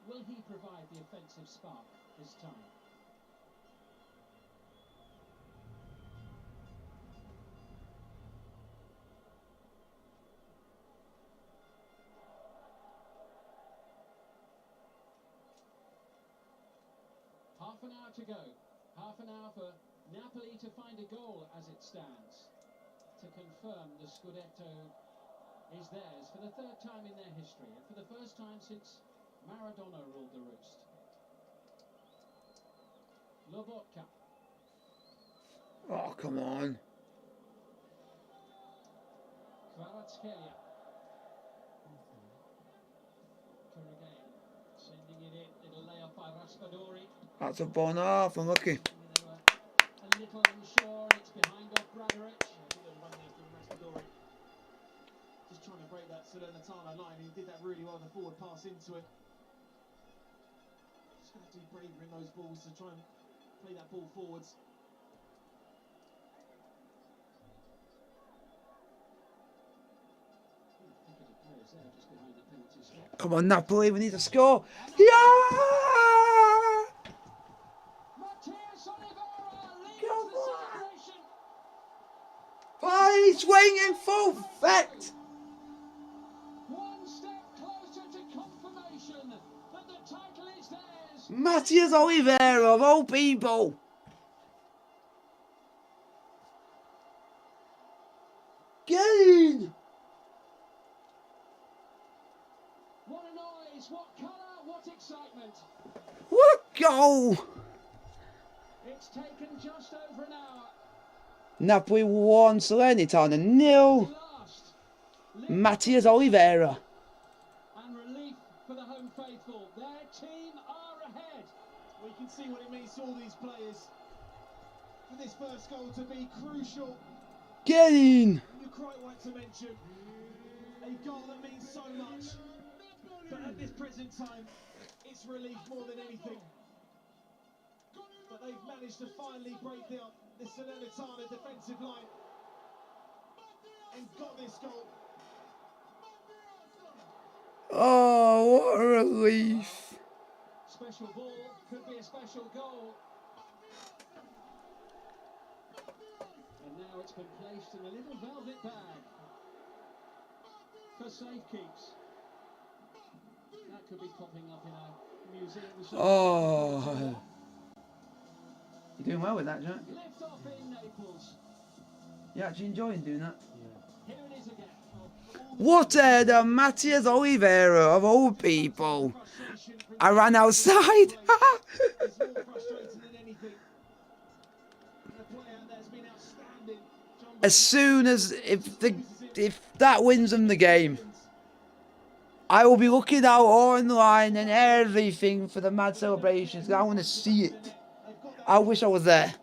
[SPEAKER 2] Will he provide the offensive spark this time? Half an hour to go. Half an hour for Napoli to find a goal as it stands. To confirm the Scudetto is theirs for the third time in their history. And for the first time since Maradona ruled the roost. Lobotka.
[SPEAKER 1] Oh, come on.
[SPEAKER 2] Kvaratskhelia. Again, sending it in. It'll lay off by Raspadori.
[SPEAKER 1] That's a ball off, unlucky.
[SPEAKER 2] They were a little unsure. It's behind off Bradovich.
[SPEAKER 4] Just trying to break that Salernitana line. He did that really well, the forward pass into it. Just going to be braver in those balls to try and play that ball forwards.
[SPEAKER 1] Come on, Napoli, we need to score. Yeah!
[SPEAKER 2] Matthias Oliveira leads
[SPEAKER 1] Come
[SPEAKER 2] the
[SPEAKER 1] on.
[SPEAKER 2] celebration.
[SPEAKER 1] Oh, he's swinging full effect.
[SPEAKER 2] One step closer to confirmation that the title is theirs.
[SPEAKER 1] Matthias Oliveira, of all people. Get in.
[SPEAKER 2] What a noise, what colour, what excitement.
[SPEAKER 1] What a goal.
[SPEAKER 2] It's taken just over an hour.
[SPEAKER 1] Napoli 1, Salernitana 0.
[SPEAKER 2] Last.
[SPEAKER 1] Matthias Oliveira.
[SPEAKER 2] And relief for the home faithful. Their team are ahead.
[SPEAKER 4] We can see what it means to all these players for this first goal to be crucial.
[SPEAKER 1] Get in.
[SPEAKER 4] You're quite right to mention a goal that means so much. But at this present time, it's relief more than anything. But they've managed to finally break down the Salernitana defensive line and got this goal.
[SPEAKER 1] Oh, what a relief.
[SPEAKER 2] Special ball, could be a special goal. And now it's been placed in a little velvet bag for safekeeps. That could be popping up in a museum.
[SPEAKER 1] Oh. You're doing well with that, Jack.
[SPEAKER 2] Lift off in Naples.
[SPEAKER 1] You're actually enjoying doing that.
[SPEAKER 2] Here it is again.
[SPEAKER 1] What a header, Matthias Oliveira, of all people. I ran outside.
[SPEAKER 4] It's more frustrating than anything. The player that's been outstanding.
[SPEAKER 1] As soon as if that wins them the game, I will be looking out online and everything for the mad celebrations. I want to see it. I wish I was there.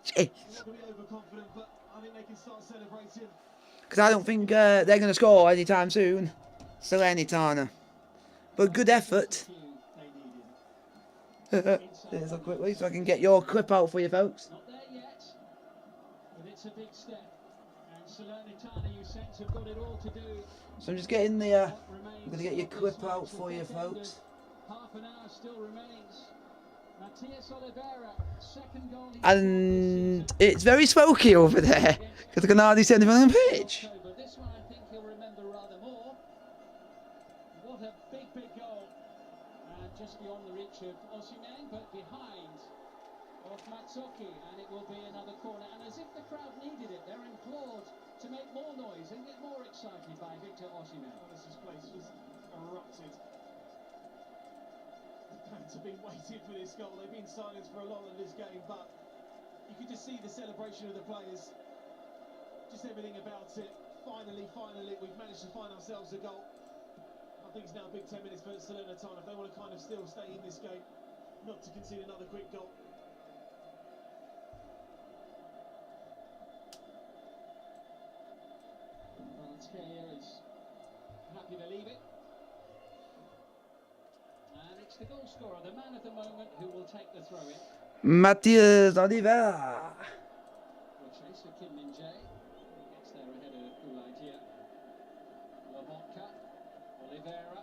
[SPEAKER 1] Jeez.
[SPEAKER 4] Not going to be overconfident, but I think they can start celebrating.
[SPEAKER 1] Because I don't think they're going to score anytime soon. Salernitana. But good effort. There's a quickly so I can get your clip out for you folks.
[SPEAKER 2] Not there yet, but it's a big step. And Salernitana, you sense, have got it all to do.
[SPEAKER 1] So I'm just getting the...
[SPEAKER 2] What remains
[SPEAKER 1] I'm going to get your
[SPEAKER 2] of this
[SPEAKER 1] clip
[SPEAKER 2] match
[SPEAKER 1] out
[SPEAKER 2] will
[SPEAKER 1] for you
[SPEAKER 2] get
[SPEAKER 1] folks.
[SPEAKER 2] ended. Half an hour still remains. Matthias Oliveira, second goal he's
[SPEAKER 1] And
[SPEAKER 2] scored this
[SPEAKER 1] it's very smoky over there. Because I can hardly see anything on the pitch.
[SPEAKER 2] season. But this one I think he'll remember rather more. What a big, big goal. And just beyond the reach of Osimhen, but behind of Matsuki. And it will be another corner. And as if the crowd needed it, they're implored to make more noise and get more excited by Victor Osimhen.
[SPEAKER 4] This place was erupted. The fans have been waiting for this goal. They've been silent for a lot of this game, but you could just see the celebration of the players. Just everything about it. Finally, we've managed to find ourselves a goal. I think it's now a big 10 minutes for Salernitana if they want to kind of still stay in this game, not to concede another quick goal.
[SPEAKER 2] Kvaratskhelia is happy to leave it. And it's the goal scorer, the man of the moment, who will take the throw in.
[SPEAKER 1] Matthias Oliveira.
[SPEAKER 2] Good chase for Kim Min Jae. Gets there ahead of Ulagia. Lobotka. Oliveira.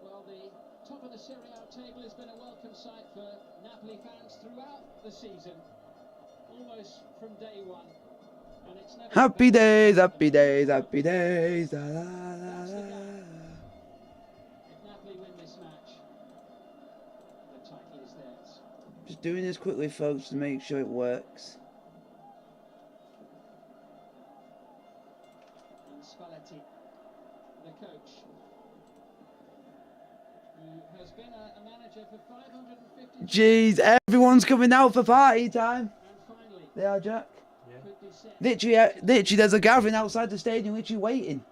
[SPEAKER 2] Well, the top of the Serie A table has been a welcome sight for Napoli fans throughout the season. Almost from day one. And it's never
[SPEAKER 1] Happy days, happy days, happy days. La, la, la, la.
[SPEAKER 2] If Napoli win this match, the title is theirs.
[SPEAKER 1] Just doing this quickly, folks, to make sure it works.
[SPEAKER 2] And Spalletti, the coach, who has been a manager for 550
[SPEAKER 1] Jeez, everyone's coming out for party time.
[SPEAKER 2] and finally
[SPEAKER 1] They are, Jack.
[SPEAKER 2] could be set.
[SPEAKER 1] Literally, there's a gathering outside the stadium, literally waiting.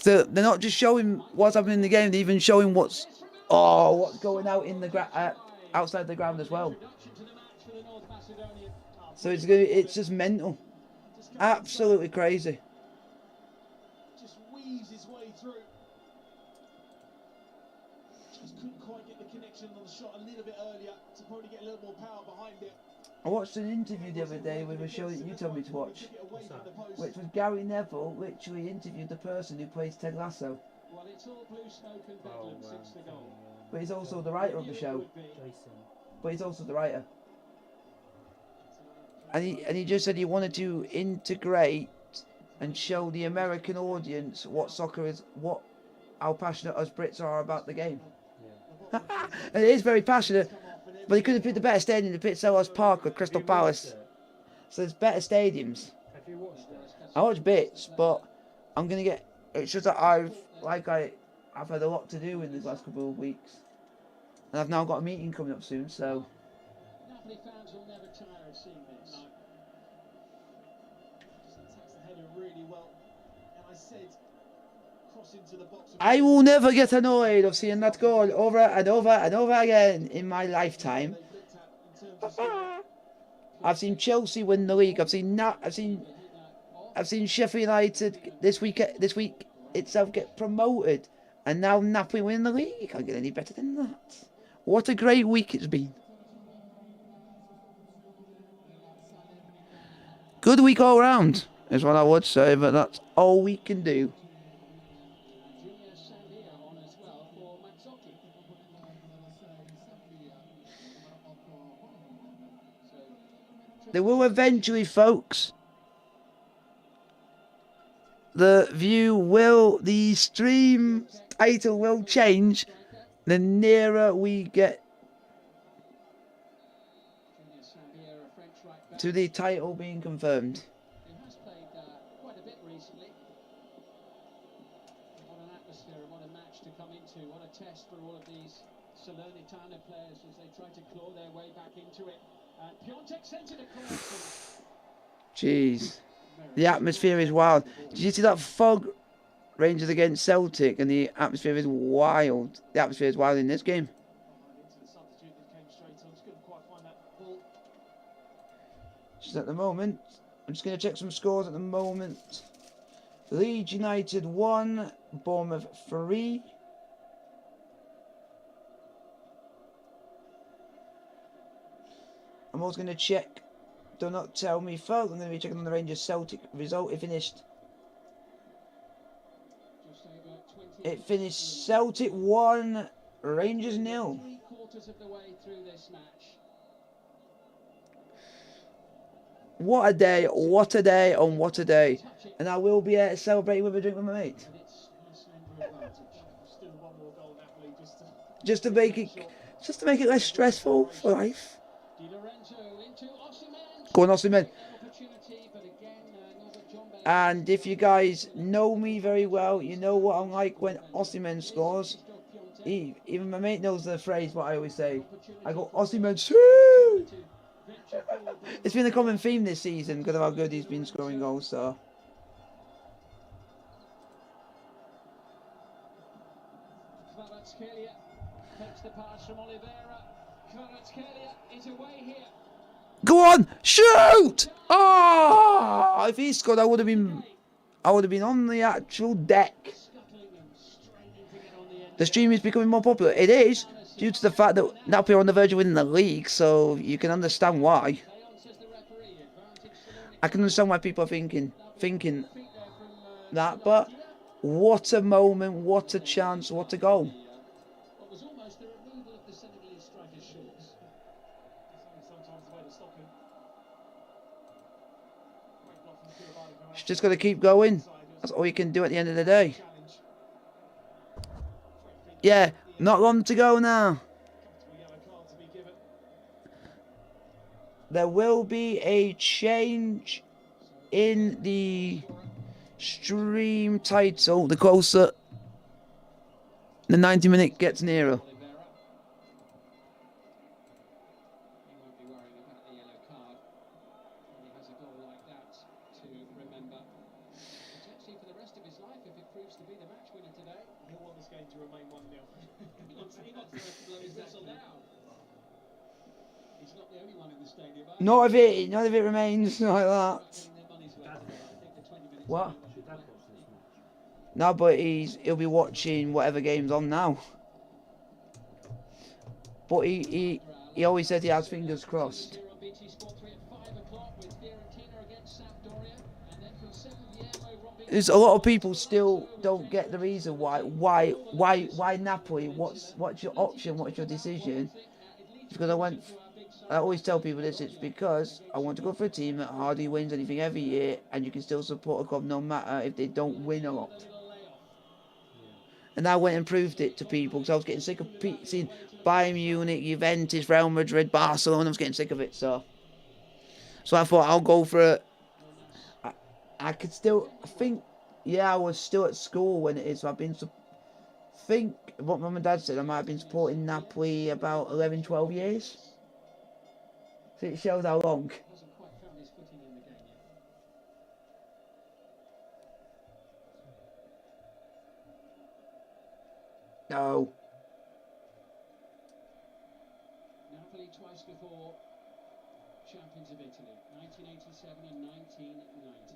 [SPEAKER 1] So they're not just showing what's happening in the game; they're even showing what's going out in the outside the ground as well. So it's just mental, absolutely crazy.
[SPEAKER 4] Just weaves his way through. Just couldn't quite get the connection on the shot a little bit earlier to probably get a little more power behind it.
[SPEAKER 1] I watched an interview the other day with a show that you told me to watch, which was Gary Neville literally interviewed the person who plays Ted Lasso.
[SPEAKER 2] Well, it's all blue smoke and bedlam since the goal.
[SPEAKER 1] But he's also the writer of the show.
[SPEAKER 3] Jason.
[SPEAKER 1] But he's also the writer. And he just said he wanted to integrate and show the American audience what soccer is, how passionate us Brits are about the game.
[SPEAKER 3] Yeah.
[SPEAKER 1] And it is very passionate. But he could have picked the better stadium to pick Selhurst Park or Crystal Palace. So there's better stadiums.
[SPEAKER 3] Have you watched it?
[SPEAKER 1] I watch bits, but I'm gonna get. It's just that I've had a lot to do in these last couple of weeks, and I've now got a meeting coming up soon. So
[SPEAKER 2] Napoli fans will never tire of seeing this.
[SPEAKER 4] No. Just attacks the header really well. And I said, cross into the box.
[SPEAKER 1] I will never get annoyed of seeing that goal over and over and over again in my lifetime. I've seen Chelsea win the league. I've seen Sheffield United this week itself get promoted, and now Napoli win the league. Can't get any better than that. What a great week it's been. Good week all round is what I would say, but that's all we can do. They will eventually, folks. The stream title will change the nearer we get to the title being confirmed.
[SPEAKER 2] He has played quite a bit recently. What an atmosphere and what a match to come into. What a test for all of these Salernitana players as they try to claw their way back into it. Piontek sent it across.
[SPEAKER 1] Jeez. The atmosphere is wild. Did you see that fog Rangers against Celtic? And the atmosphere is wild. The atmosphere is wild in this game. Just at the moment, I'm just going to check some scores at the moment. Leeds United 1, Bournemouth 3. I'm also going to check. Do not tell me, folks. I'm going to be checking on the Rangers Celtic result. It finished Celtic 1, Rangers 0.
[SPEAKER 2] 3/4 of the way through this match.
[SPEAKER 1] What a day, what a day, and what a day. And I will be celebrating with a drink with my mate. Just to make it less stressful for life. Go on, Osimhen. And if you guys know me very well, you know what I'm like when Osimhen scores. Even my mate knows the phrase, what I always say. I go, Osimhen, shoo! It's been a common theme this season because of how good he's been scoring goals, so. Go on, shoot! Oh, if he scored, I would have been on the actual deck. The stream is becoming more popular. It is due to the fact that Napoli are on the verge of winning the league, so you can understand why. I can understand why people are thinking that, but what a moment, what a chance, what a goal. Just got to keep going. That's all you can do at the end of the day. Yeah, not long to go now. There will be a change in the stream title the closer the 90-minute gets nearer.
[SPEAKER 2] For the rest of his life, if it proves to be the whistle now. He's not the only one in the stadium.
[SPEAKER 1] None of it remains like that.
[SPEAKER 2] Getting their money's worth. I think the 20 minutes
[SPEAKER 1] What?
[SPEAKER 2] anyway.
[SPEAKER 3] Should Dad watch this match?
[SPEAKER 1] No, but he'll be watching whatever game's on now. But he always says he has fingers crossed.
[SPEAKER 2] Here on BT Sport 3 at 5 o'clock with Fiorentina against Sampdoria, and then from 7 p.m. over on BT
[SPEAKER 1] There's a lot of people still don't get the reason why Napoli. What's your option? What's your decision? Because I always tell people this. It's because I want to go for a team that hardly wins anything every year, and you can still support a club no matter if they don't win a lot. And I went and proved it to people because I was getting sick of seeing Bayern Munich, Juventus, Real Madrid, Barcelona. I was getting sick of it, so I thought I'll go for it. I could still think. Yeah, I was still at school when it is. So I've been think what Mum and Dad said. I might have been supporting Napoli about 11, 12 years. So it shows how long.
[SPEAKER 2] hasn't quite found his footing in the game yet.
[SPEAKER 1] No.
[SPEAKER 2] Napoli twice before champions of Italy, 1987 and 1990.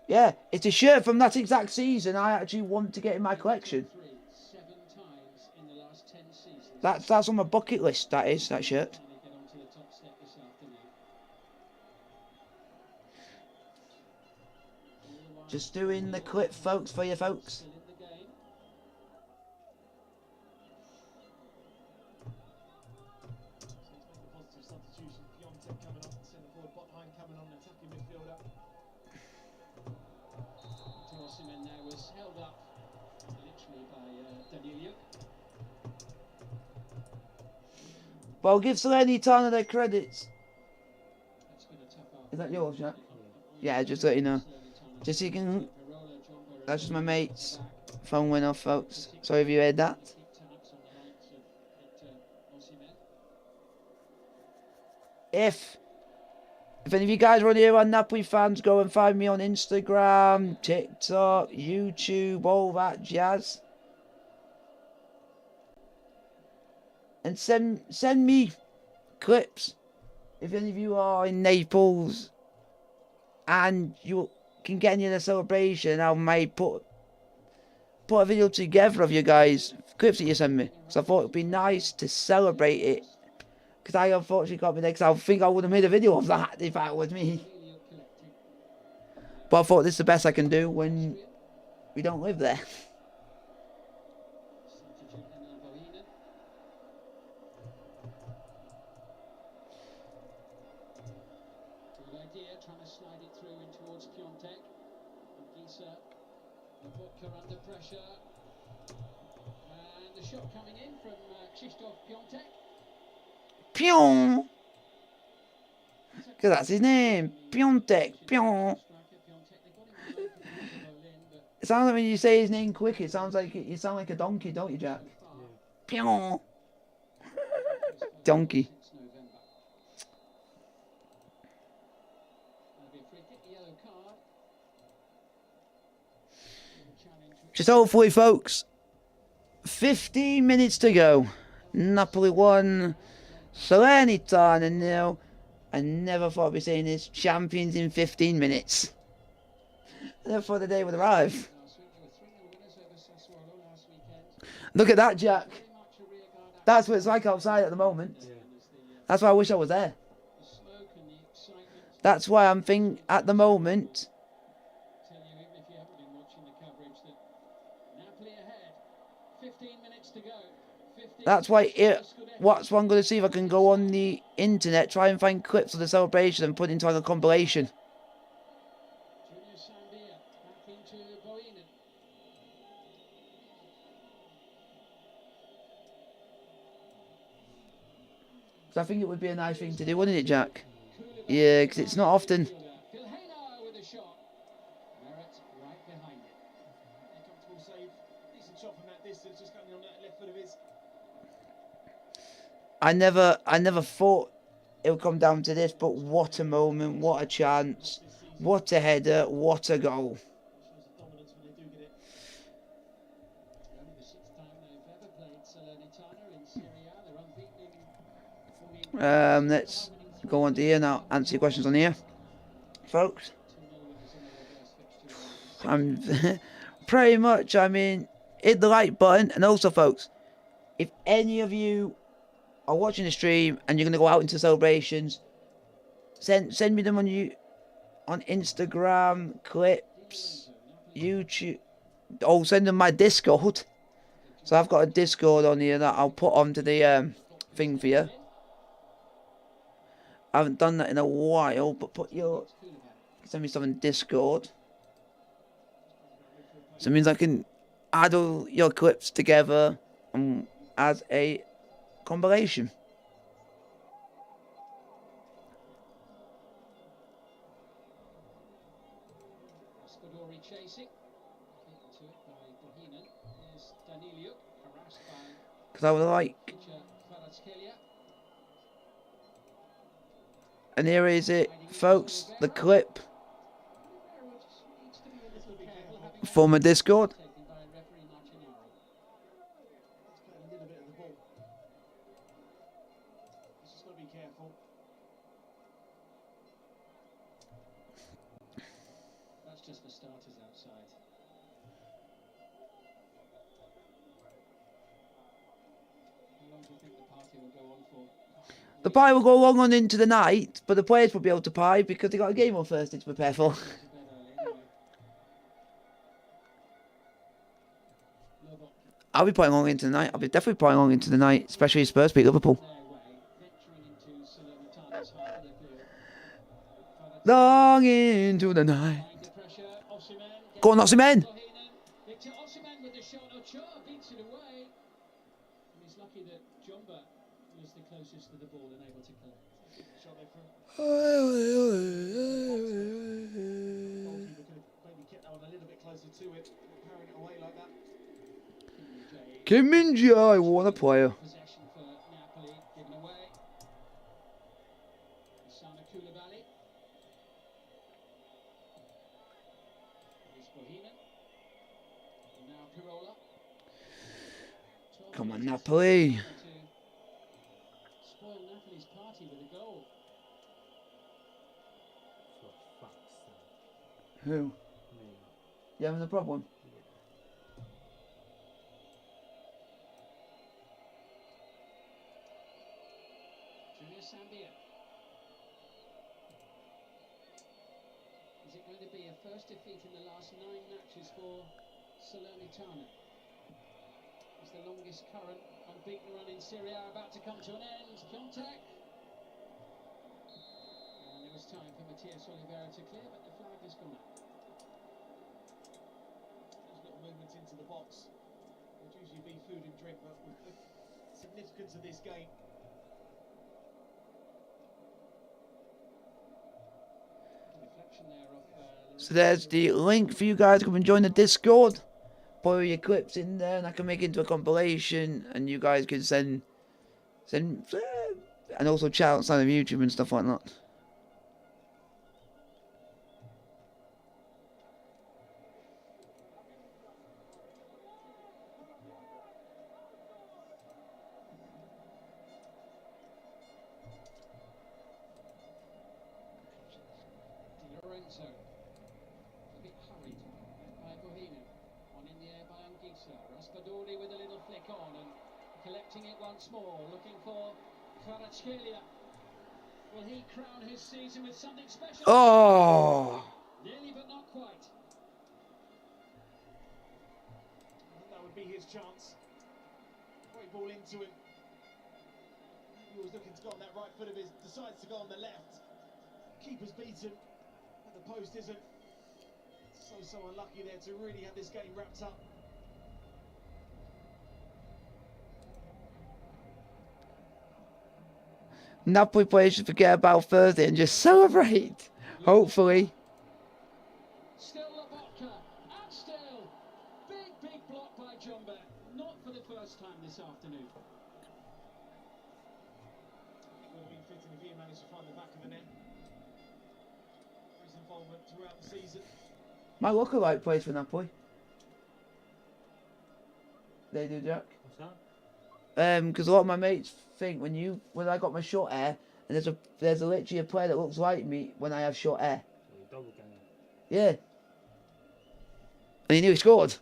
[SPEAKER 1] Yeah, it's a shirt from that exact season I actually want to get in my collection.
[SPEAKER 2] 7 times in the last 10 seasons.
[SPEAKER 1] That's on my bucket list, that is, that shirt.
[SPEAKER 2] Finally get onto the top step this afternoon.
[SPEAKER 1] Just doing the clip, folks, for you folks.
[SPEAKER 2] Still in the game.
[SPEAKER 4] So he's making a positive substitution. Piontek coming off the centre forward, Bottheim coming on, attacking midfielder.
[SPEAKER 2] Osimhen now was held up literally by Danilo.
[SPEAKER 1] Well, give Salernitana their credits.
[SPEAKER 2] That's been a tough half.
[SPEAKER 1] Is that yours, Jack? Yeah, just let you know. Just so you can... That's just my mate's phone went off, folks. Sorry if you heard that. If any of you guys are here on Napoli fans, go and find me on Instagram, TikTok, YouTube, all that jazz. And send me clips. If any of you are in Naples and you can get any of the celebration, I may put a video together of you guys, clips that you send me. So I thought it'd be nice to celebrate it. Because I unfortunately can't be there, because I think I would have made a video of that if that was me. But I thought this is the best I can do when we don't live there.
[SPEAKER 2] Good idea, trying to slide it through in towards Piontek. And Gisa, the Vodka under pressure. And the shot coming in from Krzysztof Piontek.
[SPEAKER 1] Pion! Because that's his name. Piontek. Pion. It sounds like when you say his name quick, it sounds like you sound like a donkey, don't you, Jack? Pion. Donkey. Just hopefully, folks, 15 minutes to go. Napoli 1, Salernitana 0. I never thought I'd be saying this. Champions in 15 minutes. I never thought the day would arrive. Look at that, Jack. That's what it's like outside at the moment. That's why I wish I was there. That's why I'm thinking at the moment. That's why what's one going to see if I can go on the internet, try and find clips of the celebration and put it into like a compilation. So I think it would be a nice thing to do, wouldn't it, Jack? Yeah, because it's not often. I never thought it would come down to this, but what a moment, what a chance, what a header, what a goal. Let's go on to here now. Answer your questions on here, folks. I'm pretty much. I mean, hit the like button, and also, folks, if any of you are watching the stream and you're gonna go out into celebrations, send me them on Instagram, clips, YouTube. Oh, send them my Discord. So I've got a Discord on here that I'll put onto the thing for you. I haven't done that in a while, but send me something Discord. So it means I can add all your clips together as a compilation. Because I would like. And here is it, folks, the clip for my Discord.
[SPEAKER 2] That's just for starters outside. How long do you think the party will go on for?
[SPEAKER 1] The pie will go long on into the night, but the players will be able to pie because they got a game on Thursday to prepare for. I'll be playing long into the night. I'll be definitely playing long into the night, especially if Spurs beat Liverpool. Long into the night. Go on, Osimhen!
[SPEAKER 2] He's lucky that Jumba was the closest to the ball and able to collect. Shot there from goalkeeper could have maybe kept that one a little bit closer to it, carrying it away like that.
[SPEAKER 1] Kim Min-jae, what a player.
[SPEAKER 2] Possession for Napoli, given away. Sana Koulibaly. Here's Bohinen. And now Pirola.
[SPEAKER 1] Come on, Napoli.
[SPEAKER 2] Spoil Napoli's party with a goal.
[SPEAKER 3] For fuck's sake.
[SPEAKER 1] Who?
[SPEAKER 3] Me.
[SPEAKER 1] You having a problem?
[SPEAKER 2] Sambia. Is it going to be a first defeat in the last 9 matches for Salernitana? Is the longest current unbeaten run in Serie A about to come to an end? Contact. And it was time for Matías Oliveira to clear, but the flag has gone up.
[SPEAKER 4] Those little movements into the box would usually be food and drink, but with the significance of this game.
[SPEAKER 1] So there's the link for you guys to come and join the Discord. Put your clips in there and I can make it into a compilation and you guys can send and also chat outside of YouTube and stuff like that.
[SPEAKER 2] A bit hurried by Bohinen. On in the air by Anguissa. Raspadori with a little flick on and collecting it once more. Looking for Kvaratskhelia. Will he crown his season with something special?
[SPEAKER 1] Oh!
[SPEAKER 2] Nearly but not quite.
[SPEAKER 4] I think that would be his chance. Great ball into him. He was looking to go on that right foot of his, decides to go on the left. Keeper's beaten. The post isn't. So unlucky there to really have this game wrapped up.
[SPEAKER 1] Napoli players should forget about Thursday and just celebrate. Hopefully.
[SPEAKER 2] Still Lobotka. And still. Big block by Jumba. Not for the first time this afternoon.
[SPEAKER 4] It would have been fitting if he managed to find the back of the net. His involvement throughout the season.
[SPEAKER 1] My lookalike plays for Napoli. They do, Jack.
[SPEAKER 3] What's that?
[SPEAKER 1] because a lot of my mates think when I got my short hair, and there's literally a player that looks like me when I have short hair.
[SPEAKER 3] Double ganger.
[SPEAKER 1] Yeah. And he nearly scored.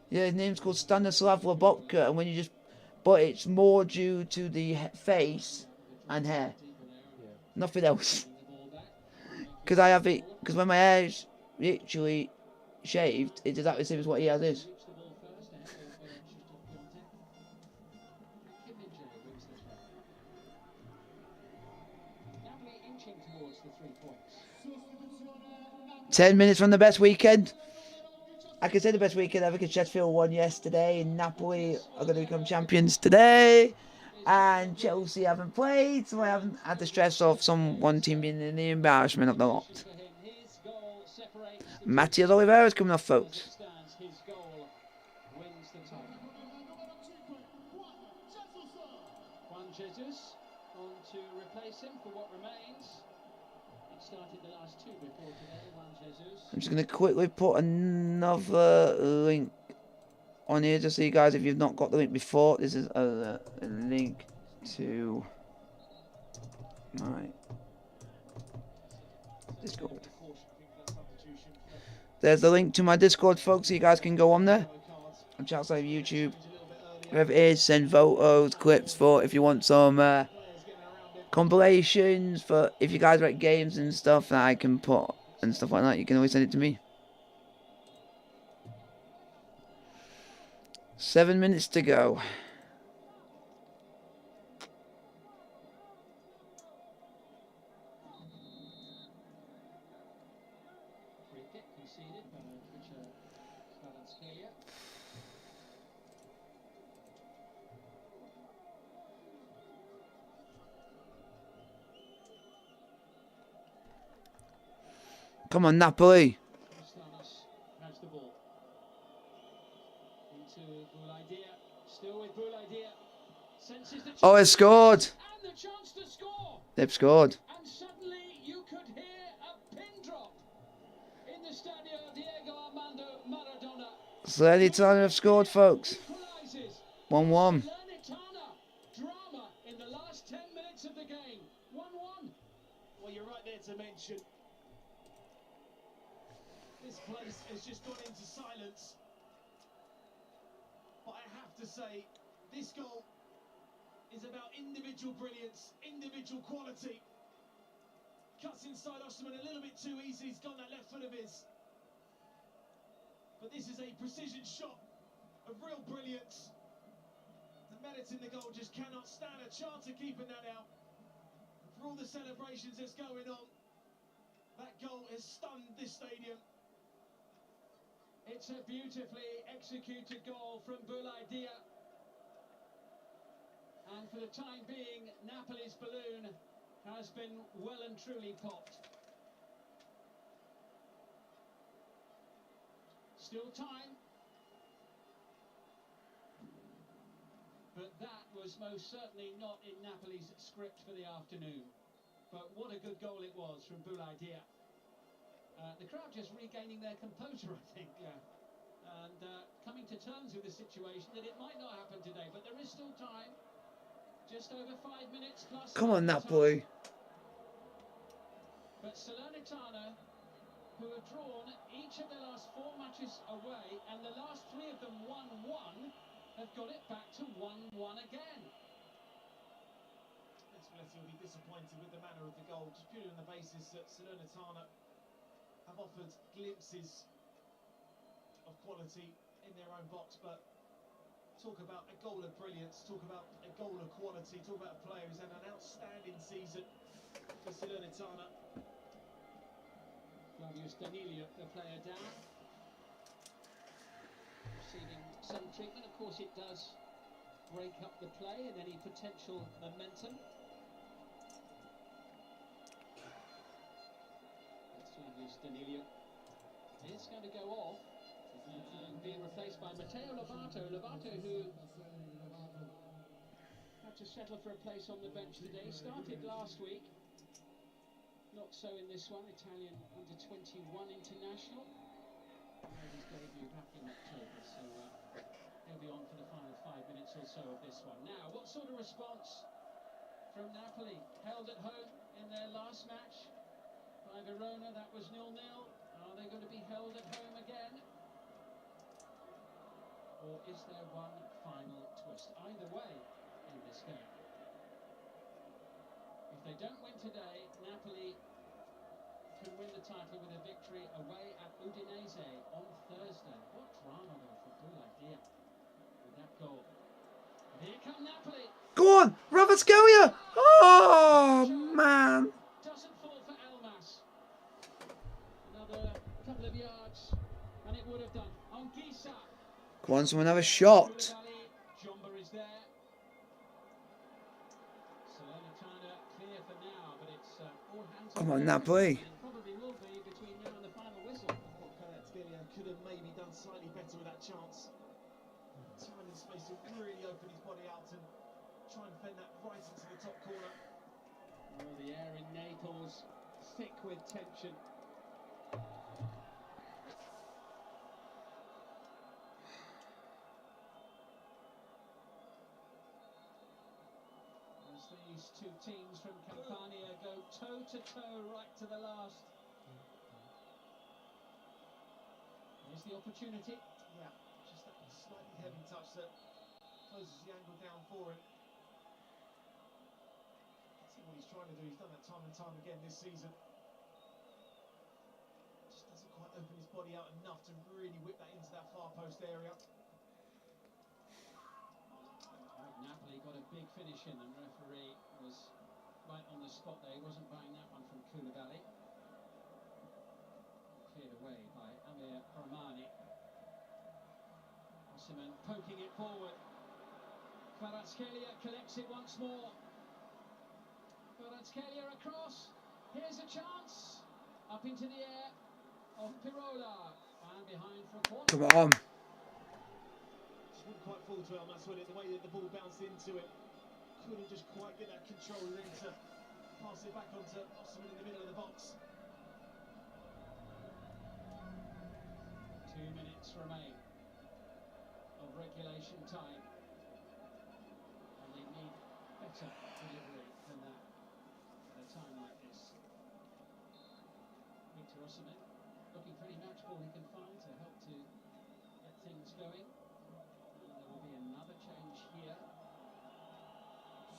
[SPEAKER 1] Yeah, his name's called Stanislav Lobotka, and when you just, but it's more due to the face and hair,
[SPEAKER 3] Yeah.
[SPEAKER 1] nothing else. Because I have it, because when my hair's literally shaved, it's exactly the same as what he has is.
[SPEAKER 2] Napoli inching towards the 3 points.
[SPEAKER 1] 10 minutes from the best weekend. I can say the best weekend ever because Sheffield won yesterday, and Napoli are going to become champions today. And Chelsea haven't played, so I haven't had the stress of one team being in the embarrassment of the lot. Matias Oliveira's coming off, folks.
[SPEAKER 2] His goal wins the title. Juan Jesus on to replace him for what remains. He started the last 2 before today, Juan Jesus.
[SPEAKER 1] I'm just going to quickly put another link on here just so you guys, if you've not got the link before, this is a link to my Discord. There's the link to my Discord, folks, so you guys can go on there. On outside of YouTube, wherever it is, send photos, clips for if you want some compilations for if you guys write games and stuff that I can put and stuff like that. You can always send it to me. 7 minutes to go.
[SPEAKER 2] Free kick conceded by clincher.
[SPEAKER 1] Come on, Napoli.
[SPEAKER 2] Has the ball. Into Boulaïdia. Still with Boulaïdia. Senses the
[SPEAKER 1] Oh, it's scored.
[SPEAKER 2] and the chance to score.
[SPEAKER 1] They've scored.
[SPEAKER 2] And suddenly you could hear a pin drop in the Stadio Diego Armando Maradona.
[SPEAKER 1] Salernitana have scored, folks.
[SPEAKER 2] Equalises.
[SPEAKER 1] 1-1.
[SPEAKER 2] Salernitana drama in the last 10 minutes of the game. 1-1.
[SPEAKER 4] Well, you're right there to mention. This place has just gone into silence. But I have to say, this goal is about individual brilliance, individual quality. Cuts inside Osterman a little bit too easy. He's gone that left foot of his. But this is a precision shot of real brilliance. The Medics in the goal just cannot stand a chance of keeping that out. For all the celebrations that's going on, that goal has stunned this stadium.
[SPEAKER 2] It's a beautifully executed goal from Boulaïdia. And for the time being, Napoli's balloon has been well and truly popped. Still time. But that was most certainly not in Napoli's script for the afternoon. But what a good goal it was from Boulaïdia. The crowd just regaining their composure, I think.
[SPEAKER 4] Yeah.
[SPEAKER 2] And coming to terms with the situation that it might not happen today, but there is still time. Just over 5 minutes plus.
[SPEAKER 1] Come on, Napoli.
[SPEAKER 2] But Salernitana, who have drawn each of their last 4 matches away, and the last 3 of them 1-1, have got it back to 1-1 again.
[SPEAKER 4] Spalletti will be disappointed with the manner of the goal, just purely on the basis that Salernitana have offered glimpses of quality in their own box, but talk about a goal of brilliance, talk about a goal of quality, talk about a player who's had an outstanding season for Salernitana.
[SPEAKER 2] Flavius Danilio, the player down, receiving some treatment. Of course, it does break up the play and any potential momentum. That's Flavius Danilio. It's going to go off. Being replaced by Matteo Lovato. Lovato, who had to settle for a place on the bench today, started last week. Not so in this one, Italian under-21 international. Made his debut back in October, so he'll be on for the final 5 minutes or so of this one. Now, what sort of response from Napoli? Held at home in their last match by Verona, that was 0-0. Are they going to be held at home again? Or is there one final twist? Either way in this game. If they don't win today, Napoli can win the title with a victory away at Udinese on Thursday. What drama though for Bouladia with that goal. And here come Napoli.
[SPEAKER 1] Go on, Kvaratskhelia! Oh, man.
[SPEAKER 2] Doesn't fall for Elmas. Another couple of yards, and it would have done. On Gisa.
[SPEAKER 1] Go on, someone have a shot.
[SPEAKER 2] Jumba is there. Salernitana clear for now, but it's all hands
[SPEAKER 1] Come
[SPEAKER 2] on
[SPEAKER 1] on,
[SPEAKER 2] deck.
[SPEAKER 1] Napoli.
[SPEAKER 2] And probably will be between now and the final whistle.
[SPEAKER 4] Kvaratskhelia could have maybe done slightly better with that chance. Time and space to really open his body out and try and fend that right into the top corner.
[SPEAKER 2] Oh, the air in Naples, thick with tension. As these two teams from Campania go toe-to-toe right to the last. Here's the opportunity.
[SPEAKER 4] Yeah, just that slightly heavy touch that closes the angle down for him. See what he's trying to do. He's done that time and time again this season. Just doesn't quite open his body out enough to really whip that into that far post area.
[SPEAKER 2] Napoli got a big finish in, and the referee was right on the spot there. He wasn't buying that one from Koulibaly. Cleared away by Amir Romani. Osimhen poking it forward. Kvaratskhelia collects it once more. Kvaratskhelia across. Here's a chance. Up into the air of Pirola. And behind for a corner.
[SPEAKER 1] Come on.
[SPEAKER 4] Just wouldn't quite fall to Elmas, would it? The way that the ball bounced into it. Couldn't just quite get that control then to pass it back onto Osimhen in the middle of the box.
[SPEAKER 2] 2 minutes remain of regulation time. And they need better delivery than that at a time like this. Victor Osimhen looking for any match ball he can find to help to get things going. And there will be another change here.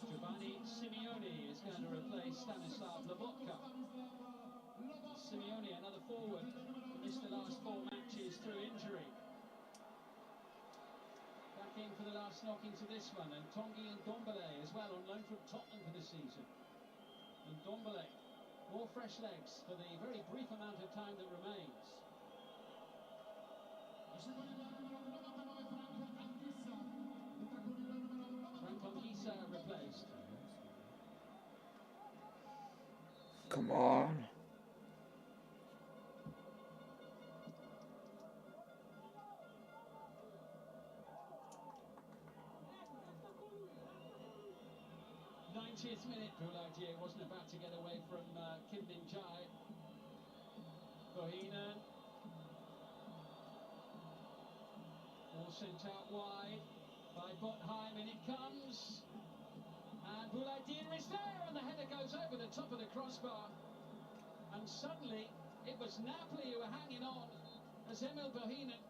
[SPEAKER 2] Giovanni Simeone is going to replace Stanislav Lobotka. Simeone, another forward, who missed the last 4 matches through injury. Back in for the last knock into this one, and Tongi and Ndombele as well on loan from Tottenham for the season. And Ndombele, more fresh legs for the very brief amount of time that remains. Frank Gisa replaced.
[SPEAKER 1] Come on.
[SPEAKER 2] Minute, Bouladia wasn't about to get away from Kim Min-jae. Bohinen. All sent out wide by Botheim, and it comes. And Bouladia is there, and the header goes over the top of the crossbar. And suddenly, it was Napoli who were hanging on as Emil Bohinen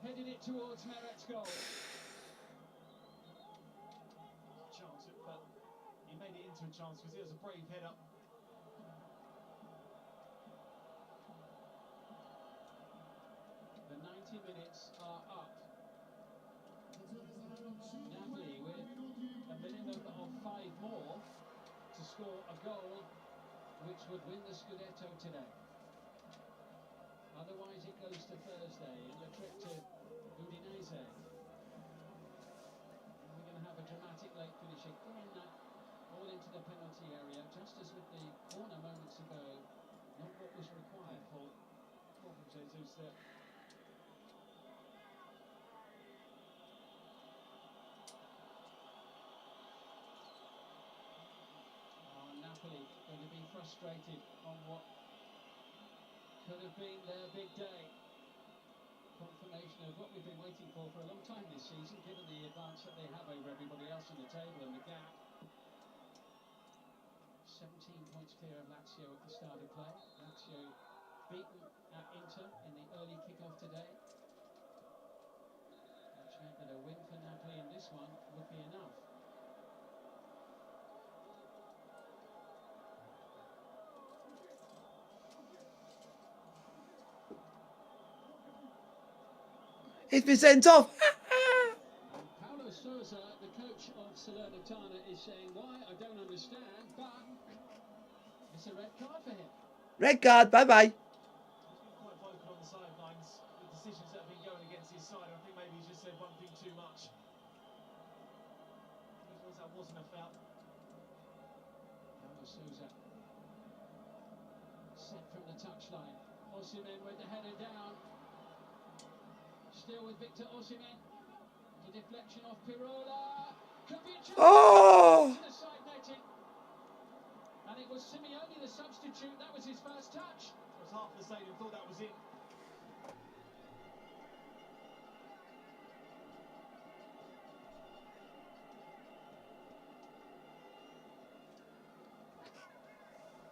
[SPEAKER 2] headed it towards Meret's goal.
[SPEAKER 4] Chance it, but he made it into a chance because it was a brave header.
[SPEAKER 2] The 90 minutes are up. Napoli with a minimum of 5 more to score a goal which would win the Scudetto today. Otherwise it goes to Thursday in the trip to Udinese. We're going to have a dramatic late finish again, all into the penalty area, just as with the corner moments ago. Not what was required for Jesus there. Napoli going to be frustrated on what could have been their big day. Confirmation of what we've been waiting for a long time this season, given the advantage. advance that they have over everybody else in the table, and the gap 17 points clear of Lazio at the start of play. Lazio beaten at Inter in the early kick-off today, which meant that a win for Napoli in this one would be enough.
[SPEAKER 1] He's been sent off.
[SPEAKER 2] Paulo Sousa, the coach of Salernitana, is saying why, I don't understand, but it's a red card for him.
[SPEAKER 1] Red card, bye-bye.
[SPEAKER 4] He's been quite vocal on the sidelines with decisions that have been going against his side. I think maybe he's just said one thing too much. He feels that wasn't a foul.
[SPEAKER 2] Paulo Sousa set from the touchline. Osimhen with the header down. Still with Victor Osimhen. The deflection off Pirola. Could be a chance.
[SPEAKER 1] Oh!
[SPEAKER 2] To the side netting. And it was Simeone, the substitute. That was his first touch.
[SPEAKER 4] It was half the stadium thought that was it.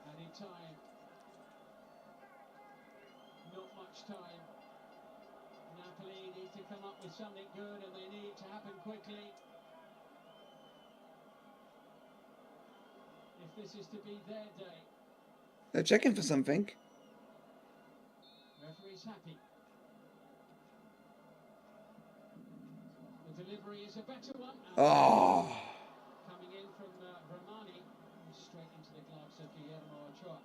[SPEAKER 2] Added time. Not much time. Napoli need to come up with something good, and they need to happen quickly. If this is to be their day.
[SPEAKER 1] They're checking for something.
[SPEAKER 2] Referee's happy. The delivery is a better one.
[SPEAKER 1] Oh!
[SPEAKER 2] Coming in from Romani, straight into the gloves of Guillermo Ochoa.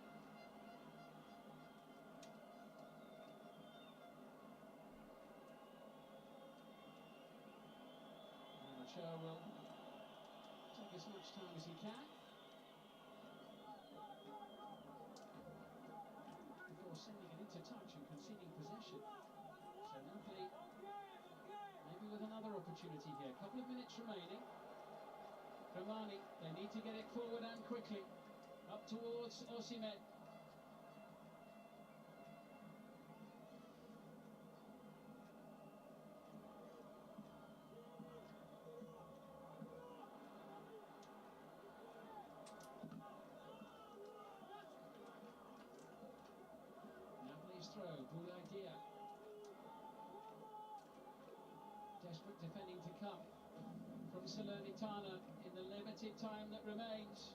[SPEAKER 2] Ochoa will take as much time as he can before sending it into touch and conceding possession. So Napoli maybe with another opportunity here. A couple of minutes remaining. Romani, they need to get it forward and quickly. Up towards Osimhen. Napoli's throw, good idea. Desperate defending to come from Salernitana in the limited time that remains.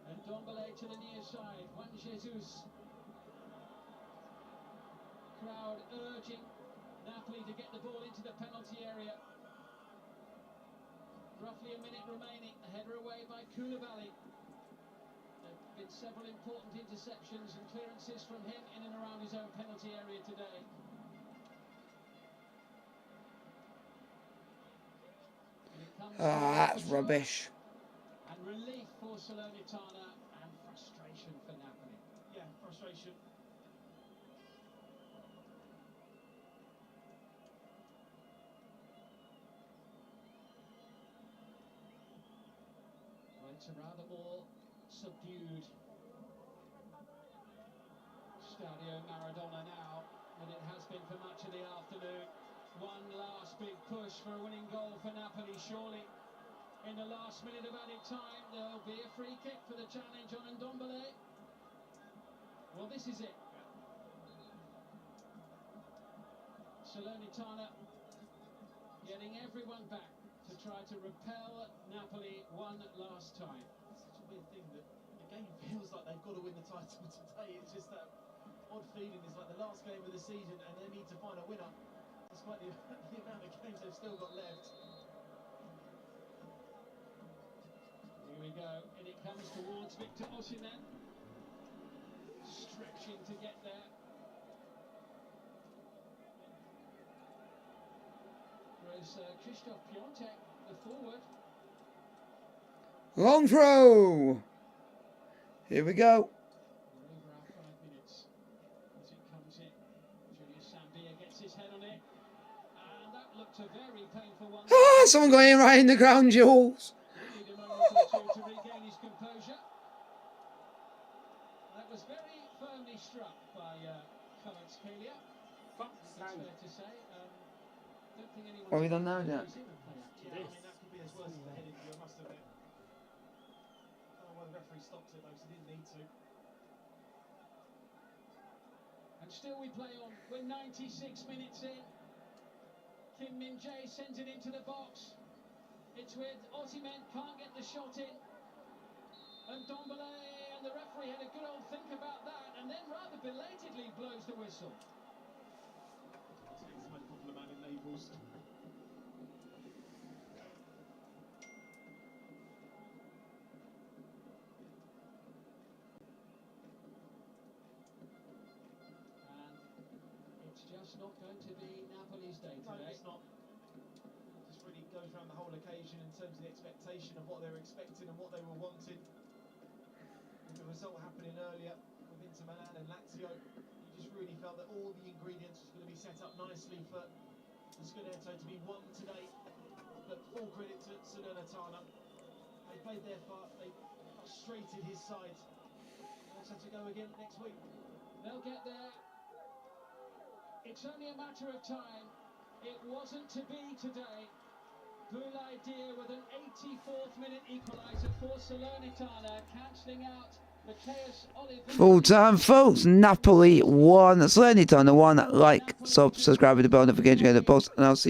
[SPEAKER 2] And Ndombele to the near side. Juan Jesus. Crowd urging Napoli to get the ball into the penalty area. Roughly a minute remaining. A header away by Koulibaly. There have been several important interceptions and clearances from him in and around his own penalty area today.
[SPEAKER 1] That's rubbish.
[SPEAKER 2] And relief for Salernitana and frustration for Napoli.
[SPEAKER 4] Yeah, frustration.
[SPEAKER 2] Well, it's a rather more subdued Stadio Maradona now than it has been for much of the afternoon. One last big push for a winning goal for Napoli, surely. In the last minute of added time, there'll be a free kick for the challenge on Ndombele. Well, this is it. Salernitana getting everyone back to try to repel Napoli one last time.
[SPEAKER 4] It's such a weird thing that the game feels like they've got to win the title today. It's just that odd feeling. It's like the last game of the season and they need to find a winner. Despite the amount of games they've still got left.
[SPEAKER 2] Here we go, and it comes towards Victor Osimhen. Stretching to get there. Whereas Krzysztof Piątek, the forward.
[SPEAKER 1] Long throw. Here we go.
[SPEAKER 2] We're over our 5 minutes as it comes in. Julius Sambia gets his head on it. And that looked a very painful one.
[SPEAKER 1] Ah, someone got him right in the crown jewels.
[SPEAKER 2] Need a moment or two to regain his composure. That was very firmly struck by Kvaratskhelia. That's fair to say.
[SPEAKER 1] What have we done now, Jack?
[SPEAKER 4] Yeah, I mean, that could be as worse as the head injury, I must admit. I don't know why the referee stopped it, though, 'cause he didn't need to.
[SPEAKER 2] And still we play on. We're 96 minutes in. Kim Min-jae sends it into the box. It's with Osimhen, can't get the shot in. And Dombele and the referee had a good old think about that, and then rather belatedly blows the whistle.
[SPEAKER 4] He's the most popular man in Naples.
[SPEAKER 2] And it's just not going to be Napoli's day
[SPEAKER 4] No,
[SPEAKER 2] today.
[SPEAKER 4] it's not. Just really goes around the whole occasion in terms of the expectation of what they were expecting and what they were wanting. With the result happening earlier with Inter Milan and Lazio, you just really felt that all the ingredients was going to be set up nicely for the Scudetto to be won today. But full credit to Salernitana. They played their part, they frustrated his side. They'll just have to go again next week.
[SPEAKER 2] They'll get there. It's only a matter of time. It wasn't to be today. Boulay Dia with an 84th minute equaliser for Salernitana, cancelling out Matthias Oliver.
[SPEAKER 1] Full time, folks. Napoli 1. Salernitana 1. Like, subscribe with the bell notification, get the post, and I'll see you.